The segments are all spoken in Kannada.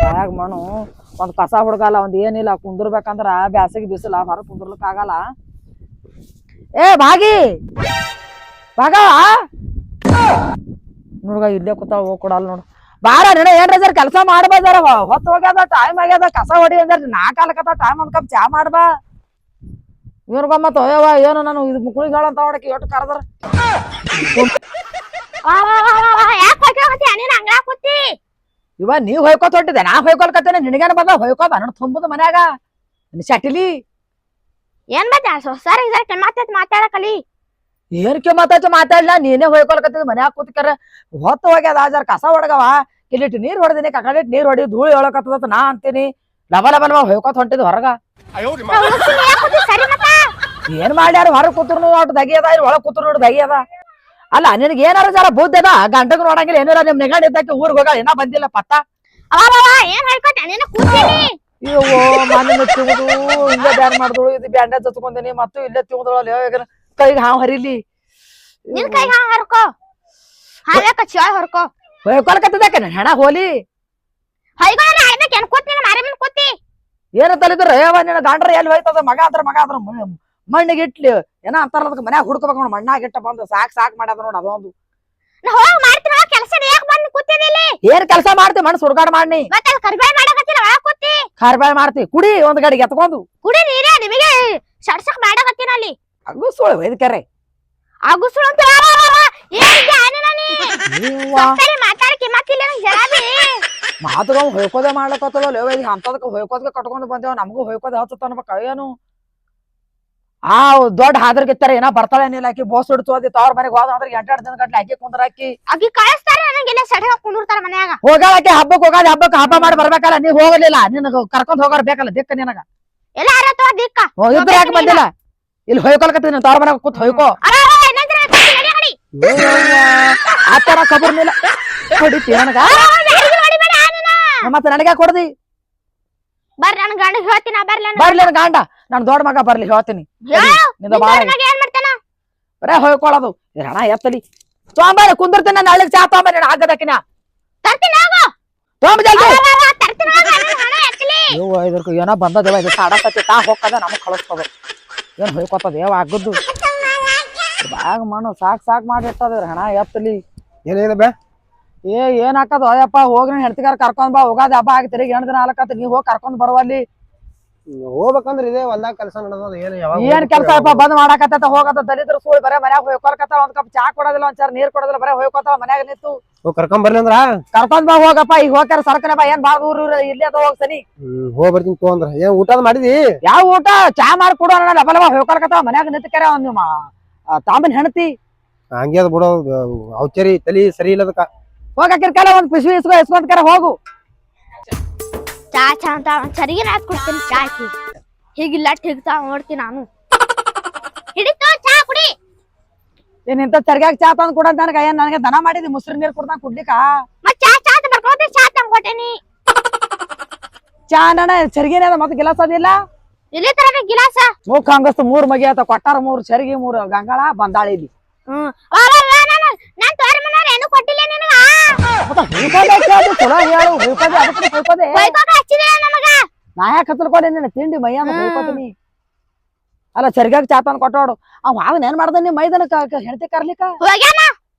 ಬಾಯಾಗ ಮಣ್ಣು ಒಂದ್ ಕಸ ಹುಡ್ಗಲ್ಲ ಒಂದ್ ಏನಿಲ್ಲ ಕುಂದಿರ್ಬೇಕಂದ್ರ ಬ್ಯಾಸಿಗೆ ಬಿಸಿಲ ಹೊರ ಕುಂದಿರ್ಲಿಕ್ ಆಗಲ್ಲ. ಏ ಭಾಗಿ ಭಾಗವ ನೋಡ್ಗ ಇಲ್ಲೇ ಕೂತಾಳ ಹೋಗ್ ಕೊಡಲ್ಲ ನೋಡು. ಬಾರ ನಿನ ಏನ್ರ ಸರ್ ಕೆಲಸ ಮಾಡ್ಬಾರ ಹೊತ್ತು ಹೋಗ್ಯದ ಟೈಮ್ ಆಗ್ಯದ ಕಸ ಹೊಡಿ ಅಂದ್ರ ನಾಲ್ಕತ್ತ ಟೈಮ್ ಒಂದ್ ಕಪ್ ಚಾ ಮಾಡ್ಬಾ. ಇವ್ರಗ ಮತ್ತ ಅಯ್ಯವ ಏನು ನಾನು ಇದು ಮುಕ್ಳಿಗೆ ಹೇಳಂತ ಹೊಡಕಿ ಎಷ್ಟು ಕರೆದ್ರ ಇವ ನೀವ್ ಹೊಯ್ಕೋತ ಹೊಟ್ಟಿದೆ ನಾ ಹೊಯ್ಕೊಲ್ಕತ್ತೇನೆ ನಿನಗೇನ ಬಂದ ಹೊಯ್ಕೋದ ನನ್ನ ತುಂಬುದು ಮನ್ಯಾಗ ಶಟಿಲಿ ಏನ್ ಮಾತಾಡಕಲಿ ಏನ್ಕೆ ಮಾತಾಡ್ಲಾ ನೀನೇ ಹೊಯ್ಕೊಲ್ಕತ್ತಿದ್ ಮನ್ಯಾಗ ಕೂತ್ಕರ ಹೊತ್ತು ಹೋಗ್ಯದ ಜರ ಕಸ ಹೊಡಗವ ಇಲ್ಲಿಟ್ಟು ನೀರ್ ಹೊಡೆದಿನಿ ಕಕಡಿಟ್ ನೀರ್ ಹೊಡಿ ಧೂಳಿ ಹೇಳಕತ್ತದ ನಾ ಅಂತೀನಿ ಲಬ ಲಬ ಹೊಯ್ಕೋತ ಹೊಂಟಿದ್ ಹೊರಗ ಏನ್ ಮಾಡ್ಯಾರ ಹೊರಗ್ ಕೂತ್ರು ಒಟ್ಟು ದಗಿಯದ ಇಲ್ಲಿ ಒಳಗ್ ಕೂತ್ರು ನೋಡಿ ದಗಿಯದ. ಅಲ್ಲ ನಿನಗೆ ಏನಾರ ಜರ ಬುದ್ಧಿ ಅದ ಗಂಟಗ್ ನೋಡಂಗಿಲ್ಲ ಏನಿಲ್ಲ ನಿಮ್ ನೆಗಡಿ ಇದ್ದಕ್ಕೆ ಊರ್ಗ್ ಹೋಗ ಏನ ಬಂದಿಲ್ಲ ಪತ್ತ ಅಯ್ಯೋ ಮನೆ ತಿಂದು ಇಲ್ಲೇ ಬ್ಯಾನ್ ಮಾಡಿದಳು ಇದು ಬ್ಯಾಂಡೇಜ್ ಹಚ್ಕೊಂಡೇನಿ ಮತ್ತು ಇಲ್ಲೇ ತಿಂದಳು ಕೈಗೆ ಹಾವ್ ಹರಿಲಿ ಹೊಯ್ಕೊಲ್ಕತ್ತದಕ್ಕೆ ಹೆಣ ಹೋಲಿ ಏನ ತಲಿದ್ರ ನಿನ್ನ ಗಾಂಡ್ರ ಎಲ್ಲಿ ಹೋಯ್ತದ ಮಗ ಆದ್ರ ಮಣ್ಣಿಗೆ ಇಟ್ಲಿ ಏನ ಅಂತಾರ ಮನ್ಯಾಗ ಹುಡ್ಕೋಬೇಕು ನೋಡ್ ಮಣ್ಣಾಗ ಇಟ್ಟ ಬಂದು ಸಾಕ್ ಮಾಡ್ಯದ ನೋಡ್ ಅದೊಂದು ಏನ್ ಕೆಲಸ ಮಾಡ್ತಿ ಮಣ್ಣು ಸುಡ್ಗಾಡ್ ಮಾಡಿ ಕಾರ್ಬಾಯ್ ಮಾಡ್ತಿ ಕುಡಿ ಒಂದ್ ಗಡಿಗೆ ಎತ್ಕೊಂಡು ಕುಡಿ ನೀರೇ ನಿಮಗೆ ಸಡ್ಸಕ್ ಮಾಡಕತ್ತೀನಲ್ಲಿ ಅಗುಸೋಳು ಇದಕ್ಕೆರೆ ಅಗುಸುಳು ಅಂತ ಮಾತಾಡಕ್ಕೆ ಮಾತಿಲ್ಲ ಮಾತುಗ ಹೊಯ್ಕೋದೆ ಮಾಡ್ಲಕತ್ತದ ಅಂತದಕ್ಕೆ ಹೊಯ್ಕೋದ್ಗೆ ಕಟ್ಕೊಂಡ್ ಬಂದೇವ್ ನಮಗೂ ಹೊಯ್ಕೋದೆ ಹಚ್ಚತ ಅನ್ಬೇಕ ಏನು ಆ ದೊಡ್ಡ ಹಾದ್ರಗಿತ್ತಾರ ಏನ ಬರ್ತಾಳೇನಿಲ್ಲ ಆಕಿ ಬೋಸ್ ಹಿಡ್ಸೋದಿ ತವ್ರ ಮನೆಗೆ ಹೋದ ಅಂದ್ರೆ 8 ದಿನ ಗಟ್ಲೆ ಆಕಿ ಕುಂದ್ರಾಕಿ ಆಕಿ ಕಳಿಸ್ತಾರೆ ನನಗೆಲ್ಲ ಸೆಡೆ ಕುಂದಿರ್ತಾರ ಮನ್ಯಾಗ ಹೋಗಾಳಕ್ಕೆ ಹಬ್ಬಕ್ಕೆ ಹೋಗಾದ ಹಬ್ಬಕ್ಕೆ ಹಬ್ಬ ಮಾಡಿ ಬರ್ಬೇಕಲ್ಲ ನೀವ್ ಹೋಗಲಿಲ್ಲ ನಿನಗ ಕರ್ಕೊಂಡ್ ಹೋಗಾರ ಬೇಕಲ್ಲ ದಿಕ್ಕ ನಿನಗ ಎಲ್ಲ ಅರತ್ತವ ದಿಕ್ಕ ಇಬ್ರು ಯಾಕೆ ಬಂದಿಲ್ಲ ಇಲ್ಲಿ ಹೊಯ್ಕೊಲ್ಕತ್ತೀನಿ ತವ್ರ ಮನೆಗೆ ಕೂತ್ ಹೊಯ್ಕೋ ಆತರ ಕಬರ್ನಿಲ್ಲ ಹೊಡಿತಿ ನನಗ ಮತ್ತೆ ನನಗೆ ಕೊಡ್ದಿ ಬರ್ರಿ ನನ್ ಗಂಡ ಹೇಳ್ತೀನಿ ಬರ್ಲಿ ನನ್ ಗಂಡ ನನ್ ದೊಡ್ಡ ಮಗ ಬರ್ಲಿ ಹೇಳ್ತೀನಿ ಬರೇ ಹೊಯ್ಕೊಳ್ಳೋದು ಹಣ ಎತ್ತಲಿ ತೊಂಬಾರಿ ಕುಂದಿರ್ತೀನಿ ನಾನು ಹಳ್ಳಿಗೆ ಚಾ ತೊಂಬಾರಿ ಆಗದಕ್ಕಿನ ಇದಕ್ಕೆ ಏನೋ ಬಂದದೇವ ಇದು ಸಾಡಕತ್ತಿ ತಾ ಹೋಗ್ತದ ನಮಗ್ ಕಳಿಸ್ತದ ಏನ್ ಹೊಯ್ಕೋತದ ಯಾವ ಆಗದ್ದು ಬ್ಯಾಗ ಮಣ್ಣು ಸಾಕ್ ಮಾಡಿರ್ತದ ಹಣ ಎತ್ತಲಿ ಏನಿದೆ ಬೇ ಏನ್ ಹಾಕದ ಅಯ್ಯಪ್ಪ ಹೋಗಿ ಹೆಣ್ತಿಗಾರ ಕರ್ಕೊಂಡ್ ಬಾ ಹೋಗಾದ ಹಬ್ಬ ಆಗ್ತಿರಿ 8 ದಿನ ಆಲಕತ್ತ ನೀವ್ ಹೋಗಿ ಕರ್ಕೊಂಡ್ ಬರುವಲ್ಲಿ ಹೋಗ್ಬೇಕಂದ್ರ ಇದೆ ಹೊಲ್ದಾಗ ಕೆಲಸ ನಡೆದ ಏನ್ ಕೆಲಸ ಅಪ್ಪ ಬಂದ್ ಮಾಡಾಕತ್ತ ಹೋಗತ್ತ ದಲಿದ್ರ ಸೂಳ್ ಬರೇ ಮನ್ಯಾಗ ಹೊಯ್ಕೊಲ್ಕತ್ತ ಒಂದ್ ಕಪ್ ಚಾ ಕೊಡೋದಿಲ್ಲ ಒಂದ್ ನೀರ್ ಕೊಡೋದಿಲ್ಲ ಬರೇ ಹೊಯ್ಕೋತಾಳ ಮನ್ಯಾಗ ನಿಂತು ಕರ್ಕೊಂಡ್ ಬರ್ಲಿ ಅಂದ್ರ ಕರ್ಕೊಂಡ್ ಬಾ ಹೋಗಪ್ಪ ಈಗ ಹೋಗ್ಯಾರ ಸರ್ಕನೆ ಬಾ ಏನ್ ಬಾಳ ದೂರ ಇಲ್ಲೇ ಅದ ಹೋಗ್ ಸನಿ ಹೋಗ್ ಬರ್ತೀನಿ ತೋ ಅಂದ್ರ ಏನ್ ಊಟದ ಮಾಡಿದಿ ಯಾವ ಊಟ ಚಾ ಮಾಡಿ ಕೊಡೋ ಡಬಲ್ ಹೊಯ್ಕೊಲ್ಕತ್ತ ಮನ್ಯಾಗ ನಿಂತಕ್ಯಾರ ನಿಮ್ಮ ತಾಂಬನ್ ಹೆಣ್ತಿ ಹಂಗೆ ಅದ ಬಿಡೋ ಔಚರಿ ತಲಿ ಸರಿ ಇಲ್ಲದಕ್ಕ ಹೋಗಾಕಿರ್ಕಲ್ಲ ಒಂದ್ ಪಿಶ್ವಿ ಇಸ್ಕೊಂಡ್ಕರ ಹೋಗು ಚಾ ಚಾ ಅಂತ ಸರಿಗೆ ನಾತ್ ಕೊಡ್ತೀನಿ ಚಾ ಹಾಕಿ ಹೀಗಿಲ್ಲ ಹಿಗ್ತಾ ನೋಡ್ತೀನಿ ನಾನು ಹಿಡಿತು ಚಾ ಕುಡಿ ಏನ್ ಇಂತ ಚರ್ಗ್ಯಾಗ ಚಾ ತಂದ್ ಕೊಡ ನನಗ ಏನ್ ನನಗೆ ದನ ಮಾಡಿದಿ ಮುಸ್ರಿ ನೀರ್ ಕೊಡ್ತಾನ ಕುಡ್ಲಿಕ್ಕ ಮತ್ ಚಾ ಚಾ ಅಂತ ಬರ್ಕೋತಿ ಚಾ ತಂದ್ ಕೊಟ್ಟೇನಿ ಚಾ ನನ್ನ ಚರ್ಗಿನ ಅದ ಮತ್ ಗಿಲಾಸ್ ಅದಿಲ್ಲ ಇಲ್ಲಿ ತರ ಗಿಲಾಸ ಮೂಕ್ ಹಂಗಸ್ತು 3 ಮಗಿ ಆತ ಕೊಟ್ಟಾರ 3 ಚರ್ಗಿ 3 ಗಂಗಾಳ ಬಂದಾಳಿ ಇಲ್ಲಿ ನಾನ್ ತೋರ ಮನಾರ ಏನು ಕೊಟ್ಟಿಲ್ಲ ನಿನಗ ಚಲೋ ಹೇಳು ಹೋಯ್ಕೋದೆ ಅದಕ್ಕೆ ಹೋಯ್ಕೋದೆ ನಾ ಯಾಕೆ ಹತ್ತಲ್ಕೊಂಡೆ ನಿನ್ನ ತಿಂಡಿ ಮೈಯ ಹೋಯ್ಕೋತೀನಿ ಅಲ್ಲ ಚರ್ಗ್ಯಾಗ ಚಾ ತಂದ್ ಕೊಟ್ಟೋಡು ಅವ್ ಅದನ್ನ ಏನ್ ಮಾಡ್ದ ನೀ ಮೈದನ ಹೆಣ್ತಿ ಕರ್ಲಿಕ್ಕ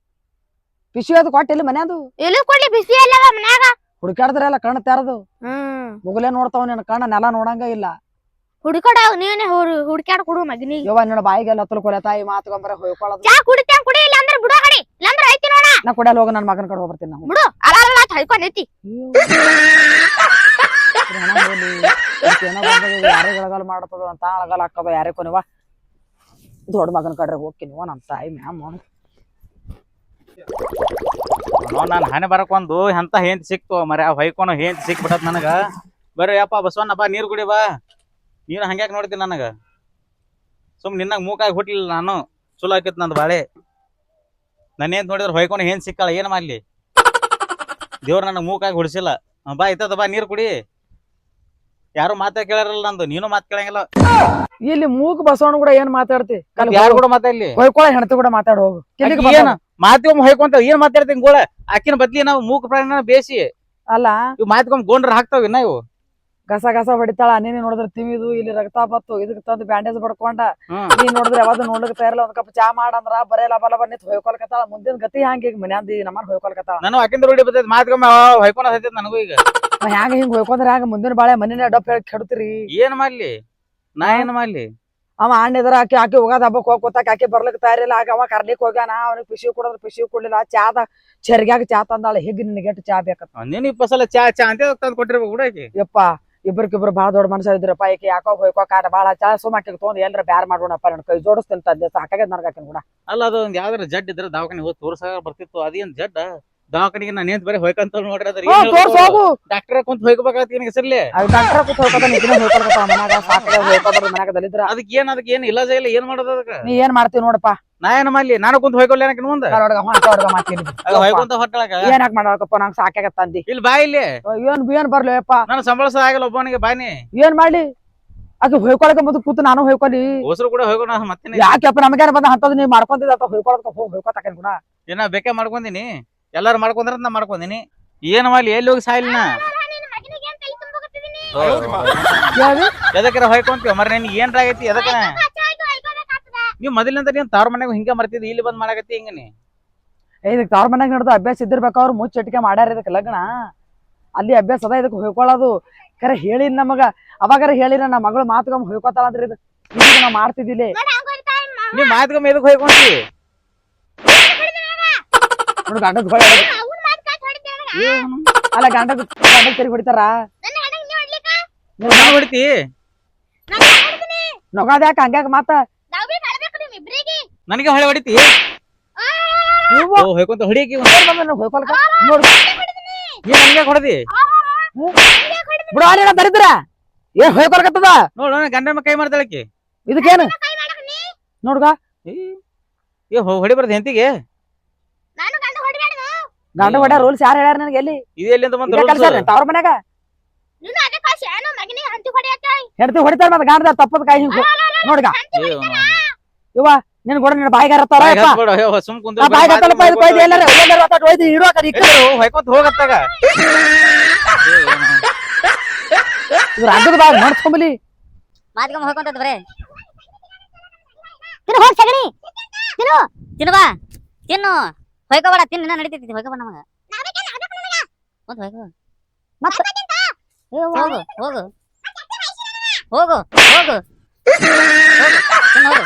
ಪಿಶಿ ಅದು ಕೊಟ್ಟಿಲ್ಲ ಮನ್ಯಾದು ಎಲ್ಲಿ ಕೊಡ್ಲಿ ಬಿಸಿ ಎಲ್ಲ ಮನ್ಯಾಗ ಹುಡುಕಾಡಿದ್ರಲ್ಲ ಕಣ್ಣು ತೆರದು ಮುಗಲೇ ನೋಡ್ತಾವ ನಿನ್ನ ಕಣ್ಣ ನೆಲ ನೋಡಂಗ ಇಲ್ಲ ಹುಡುಕಾಡ ನೀನೇ ಹುಡುಕ್ಯಾಡ ಕೊಡು ಮಗನಿ ಯವ್ವ ನಿನ್ನ ಬಾಯಿಗೆಲ್ಲ ಹತ್ತಲ್ಕೊಲೆ ತಾಯಿ ಮಾತುಕೊಂಬರ ಹೋಯ್ಕೊಳ್ಳೋದು ಚಾ ಕುಡಿತೇನ್ ಕುಡಿ ಇಲ್ಲ ಅಂದ್ರೆ ಬಿಡು ಕಡಿ ಇಲ್ಲ ಅಂದ್ರೆ ಐತಿ ನೋಡ ನಾ ಕುಡಿಯಲ್ಲ ಹೋಗ ನನ್ನ ಮಗನ ಕಡೆ ಹೋಗ್ಬರ್ತೀನಿ ನಾವು ಬಿಡು ಅಲ್ಲ ಹೈಕೊಂಡ್ ಐತಿ ಏನೋ ಬಂದದ ಯಾರಿಗೆ ಅಳಗಲ್ ಮಾಡ್ತದ ಅಂತ ಅಳಗಲ್ ಹಾಕದ ಯಾರೇ ಕೊನಿವ ದೊಡ್ಡ ಮಗನ ಕಡೆ ಹೋಗ್ತೀನಿ ನಮ್ಮ ತಾಯಿ ಮ್ಯಾಮ್ ನಾನು ಹಣೆ ಬರಕೊಂದು ಎಂತ ಹೆಂತ ಸಿಕ್ತು ಮರ ಹೊಯ್ಕೊಂಡು ಹೆಂತ ಸಿಕ್ಬಿಟ್ಟದ ನನಗ ಬರ್ರಿ ಯಪ್ಪ ಬಸವಣ್ಣ ಬಾ ನೀರು ಕುಡಿ ಬಾ ನೀನು ಹಂಗ್ಯಾಕ ನೋಡ್ತೀನಿ ನನಗ ಸುಮ್ ನಿನ್ನಾಗ ಮೂಕಾಗಿ ಹುಟ್ಲಿಲ್ಲ ನಾನು ಚಲೋ ಆಕಿತ್ ನಂದು ಬಾಳೆ ನನ್ನೇಂತ ನೋಡಿದ್ರೆ ಹೊಯ್ಕೊಂಡು ಹೆಂತ ಸಿಕ್ಕಾಳ ಏನ್ ಮಾಡ್ಲಿ ದೇವ್ರ ನನಗೆ ಮೂಕಾಗಿ ಹುಡ್ಸಿಲ್ಲ ಬಾ ಇತ್ತದ ಬಾ ನೀರು ಕುಡಿ ಯಾರು ಮಾತಾ ಕೇಳಾರಲ್ಲ ನಂದು, ನೀನು ಮಾತ್ ಕೇಳಂಗಿಲ್ಲ. ಇಲ್ಲಿ ಮೂಕ್ ಬಸವಣ್ಣ ಕೂಡ ಏನ್ ಮಾತಾಡ್ತಿ ಯಾರು ಕೂಡ ಮಾತಾ ಇಲ್ಲಿ ಹೊಯ್ಕೊಳ ಹೆಣ್ತಿ ಕೂಡ ಮಾತಾಡ್ ಹೋಗು ಕಿಲ್ಲಿಗೆ ಏನ್ ಮಾತಿಗೊಮ್ಮೆ ಹೊಯ್ಕೊಂತ ಏನ್ ಮಾತಾಡ್ತೀನಿ ಗೋಳ ಆಕಿನ ಬದ್ಲಿ ನಾವು ಮೂಕ ಪ್ರಾಣಿನ ಬೇಸಿ ಅಲ್ಲ ಇವ್ ಮಾತಿಗೊಮ್ಮೆ ಗೋಂಡ್ರ ಹಾಕ್ತಾವ ಇನ್ನ ಇವು. ಗಸ ಗಸ ಹೊಡಿತಾಳ ನೀನ್ ನೋಡಿದ್ರ ತಿವಿದು ಇಲ್ಲಿ ರಕ್ತ ಬತ್ತು ಇದಕ್ ತಂದು ಬ್ಯಾಂಡೇಜ್ ಬಡ್ಕೊಂಡ ಹ್ಮ್ ನೀನ್ ನೋಡಿದ್ರೆ ಯಾವ್ದು ನೋಡ್ಲಿಕ್ ತಯಾರಿಲ್ಲ ಒಂದ್ ಕಪ್ ಚಾ ಮಾಡಂದ್ರ ಬರೇ ಲಬ ಲಬ ನಿಂತ್ ಹೊಯ್ಕೊಲ್ಕತ್ತಾಳ ಮುಂದಿನ ಗತಿ ಹ್ಯಾಂಗ ಈಗ ಮನ್ಯಾಂದಿ ನಮ್ಮನ್ ಹೊಯ್ಕೊಲ್ಕತ್ತಾಳ ನಾನು ಆಕಿಂದ ರೂಢಿ ಬರ್ತೈತಿ ಮಾತಿಗೊಮ್ಮೆ ಹೊಯ್ಕೊಂಡ್ ಹತ್ತೈತಿ ನನಗೂ ಈಗ. ಹ್ಯಾಂಗ ಹಿಂಗ್ ಹೊಯ್ಕೊಂಡ್ರ ಹ್ಯಾಂಗ ಮುಂದಿನ ಬಾಳೆ ಮನಿನ ಡಪ್ ಹೇಳಿ ಕೆಡ್ತೀರಿ ಏನ್ ಮಾಡ್ಲಿ ನಾ ಏನ್ ಮಾಡ್ಲಿ. ಅವ ಅಣ್ಣಿದ್ರ ಆಕಿ ಹೋಗೋದ್ ಹಬ್ಬಕ್ ಹೋಗ್ಕೊತಾಕ ಆಕಿ ಬರ್ಲಿಕ್ ತಯಾರಿಲ್ಲ ಆಗ ಅವ ಕರ್ಲಿಕ್ ಹೋಗ್ಯಾನ ಅವ್ನಿಗೆ ಪಿಶಿ ಕೊಡೋದ್ರ ಪಿಶಿ ಕೊಡ್ಲಿಲ್ಲ ಚಾದ ಚರ್ಗ್ಯಾಗ ಚಾ ತಂದಾಳ ಹಿಗ್ ನಿನ್ಗೆ ಎಷ್ಟು ಚಾ ಬೇಕತ್ತ ನೀನ್ 20 ಸಲ ಚಾ ಚಾ ಅಂತ ತಂದ್ ಕೊಟ್ಟಿರ್ಬೇಕು ಕೂಡ ಆಕಿ. ಯಪ್ಪ ಇಬ್ಬರಿಗಿಬ್ರು ಬಾಳ ದೊಡ್ಡ ಮನುಷ್ಯ ಇದ್ರಪ್ಪ ಈಕಿ ಯಾಕೋ ಹೋಯ್ಕೋ ಕಾಟ ಬಾಳ ಚಾ ಸುಮ್ಮಾಕಿ ತೊಗೊಂಡ್ ಎಲ್ರ ಬ್ಯಾರ್ ಮಾಡೋಣಪ್ಪ ನನ್ ಕೈ ಜೋಡಿಸ್ತೀನಿ ತಂದೆ ಸಾಕಾಗ್ಯದ ನನಗಾಕಿನ ಕೂಡ ಅಲ್ಲ ಅದು ಒಂದ್ ಯಾವ್ದಾರ ಜಡ್ ಇದ್ರೆ ದವಾಖಾನೆ ಹೋಗಿ ತೋರ್ಸಾಗ ಬರ್ತಿತ್ತು. ಅದೇನ್ ಜಡ್ ದವಾಖಾನಿಗೆ ನಾನು ನಿಂತ ಬರೀ ಹೊಯ್ಕಂತ ನೋಡ್ರಿ ಅದ್ರ ತೋರ್ಸ್ ಹೋಗು ಡಾಕ್ಟರ್ ಕುಂತ ಹೊಯ್ಕೋಬೇಕಾಗತ್ತೆ ನಿನಗೆ ಹೆಸರ್ಲಿ. ಡಾಕ್ಟರ್ ಕೂತ್ ಹೋಗ್ತಾನ ಇದನ್ನ ಹೋಗ್ಕೊಳ್ತಾವ ಮನ್ಯಾಗ ಸಾಕಾಗ ಹೋಗ್ಕೋಬಾರ್ದು ಮನ್ಯಾಗ ದಲಿದ್ರ ಅದಕ್ಕೆ ಏನ್ ಇಲಾಜ ಇಲ್ಲ ಏನ್ ಮಾಡೋದು ಅದಕ್ಕ. ನೀ ಏನ್ ಮಾಡ್ತೀವಿ ನೋಡಪ್ಪ ನಾ ಏನ್ ಮಾಡ್ಲಿ ನಾನು ಕುಂತ ಹೊಯ್ಕೊಲ್ಲ ಏನಕ್ಕೆ ಮುಂದೆ ಹೊಯ್ಕೊಂತ ಹೊಟ್ಟಳಕ ಏನಾಕ್ ಮಾಡಕಪ್ಪ ನಂಗ್ ಸಾಕಾಗತ್ತ ಅಂದಿ ಇಲ್ಲಿ ಬಾ ಇಲ್ಲಿ ಏನ್ ಬರ್ಲಿಪ್ಪ ನಾನು ಸಂಬಳಸ ಆಗಲ್ಲ ಒಬ್ಬನಿಗೆ ಬಾನಿ ಏನ್ ಮಾಡ್ಲಿ ಅದು ಹೊಯ್ಕೊಳಕ ಮೊದಲು ಕೂತು ನಾನು ಹೊಯ್ಕೊಲಿ ಹೊಸರು ಕೂಡ ಹೋಗೋಣ ಮತ್ತೆ ಯಾಕೆಪ್ಪ ನಮಗೇನ ಬಂದ ಅಂತದ್ ನೀವ್ ಮಾಡ್ಕೊಂತಿದ್ದ ಹೊಯ್ಕೊಳಕ ಹೋಗಿ ಹೊಯ್ಕೊತಾಕೇನ್ ಕೂಡ ಏನ ಬೇಕೇ ಮಾಡ್ಕೊಂದಿನಿ ಎಲ್ಲಾರು ಮಾಡ್ಕೊಂಡ್ರ ನಾ ಮಾಡ್ಕೊಂದಿನಿ ಏನ್ ಮಾಡ್ಲಿ ಎಲ್ಲಿ ಹೋಗಿ ಸಾಯಿಲ್ನ ಎದಕ್ಕಾರ ಹೊಯ್ಕೊಂತೀವ ಮರ ನಿನ್ಗೆ ಏನ್ರ ಆಗೈತಿ ಎದಕ್ಕ ನೀವ್ ಮೊದಲಿಂದ ನೀನ್ ತಾರ ಮನೆಗೆ ಹಿಂಗ ಮರ್ತಿದ್ ಇಲ್ಲಿ ಬಂದ್ ಮಾಡಾಕತ್ತಿ ಹಿಂಗನಿ ಇದಕ್ ತವ್ರ ಮನ್ಯಾಗ ನೋಡ್ದು ಅಭ್ಯಾಸ ಇದ್ದಿರ್ಬೇಕ ಅವ್ರು ಮುಚ್ಚಿಟ್ಟಿಗೆ ಮಾಡ್ಯಾರ ಇದಕ್ ಲಗ್ನ ಅಲ್ಲಿ ಅಭ್ಯಾಸ ಅದ ಇದಕ್ ಹೊಯ್ಕೊಳ್ಳೋದು ಕರೆ ಹೇಳಿದ್ ನಮಗ ಅವಾಗಾರ ಹೇಳಿರ ನಮ್ಮ ಮಗಳು ಮಾತುಗಮ್ಮ ಹೊಯ್ಕೋತಾಳ ಅಂದ್ರೆ ಇದು ನಾ ಮಾಡ್ತಿದ್ದಿಲ್ಲ ನೀವ್ ಮಾತ್ಗೊಮ್ಮೆ ಎದಕ್ ಹೊಯ್ಕೊಂತಿ ನೋಡ್ ಗಂಡದ್ ಅಲ್ಲ ಗಂಡದ್ ತಿರುಗಿ ಹೊಡಿತಾರ ಹೊಡಿತಿ ನೊಗದ ಯಾಕ ಹಂಗ್ಯಾಕ ಮಾತ ನನಗೆ ಹೊಳೆ ಹೊಡಿತಿ ಹೊಯ್ಕೊಂತ ಹೊಡಿಯಕಿ ಹೊಯ್ಕೊಲ್ಕ ನೋಡ್ ನೀ ನನ್ಗೆ ಹೊಡೆದಿ ಬಿಡು ಅಲ್ಲಿನ ದರಿದ್ರ ಏನ್ ಹೊಯ್ಕೊಲ್ಕತ್ತದ ನೋಡು ಗಂಡ ಕೈ ಮಾಡ್ತಾಳಕಿ ಇದಕ್ಕೇನು ನೋಡ್ಗ ಏ ಹೊಡಿ ಬರ್ದ ಹೆಂತಿಗೆ ಗಂಡ ಹೊಡ್ಯ ರೂಲ್ಸ್ ಯಾರು ಹೇಳ್ಯಾರ ನನಗೆ ಎಲ್ಲಿ ಇದು ಎಲ್ಲಿಂದ ಬಂತ ಕೆಲಸ ತವ್ರ ಮನ್ಯಾಗ ಹೆಂಡತಿ ಹೊಡಿತಾರ ಮತ್ತ ಗಂಡದ ತಪ್ಪದ ಕೈ ಹಿಂಗ ನೋಡ್ಗ ಇವ ನಿನ್ ಕೂಡ ನಿನ್ನ ಬಾಯಿಗಾರ ಸುಮ್ ಕುಂತ ಹೊಯ್ಕೊಂತ ಹೋಗತ್ತಾಗ ರಾಜ್ಯದ ಬಾಯ್ ಮಾಡ್ಸ್ಕೊಂಬಲಿ ಮಾತ್ಕೊಂಡ್ ಹೋಗ್ಕೊಂತದ್ ಬರೇ ತಿನ್ನು ಹೋಗ್ ಸಗಣಿ ತಿನ್ನು ತಿನ್ನು ಬಾ ತಿನ್ನು ಹೊಯ್ಕೋಬೇಡ ತಿನ್ನು ಇನ್ನ ನಡೀತೈತಿ ಹೊಯ್ಕೋಬೇಡ ನಮಗ ಒಂದ್ ಹೊಯ್ಕೋ ಹೋಗು ಹೋಗು ಹೋಗು ಹೋಗು ತಿನ್ನು ಹೋಗು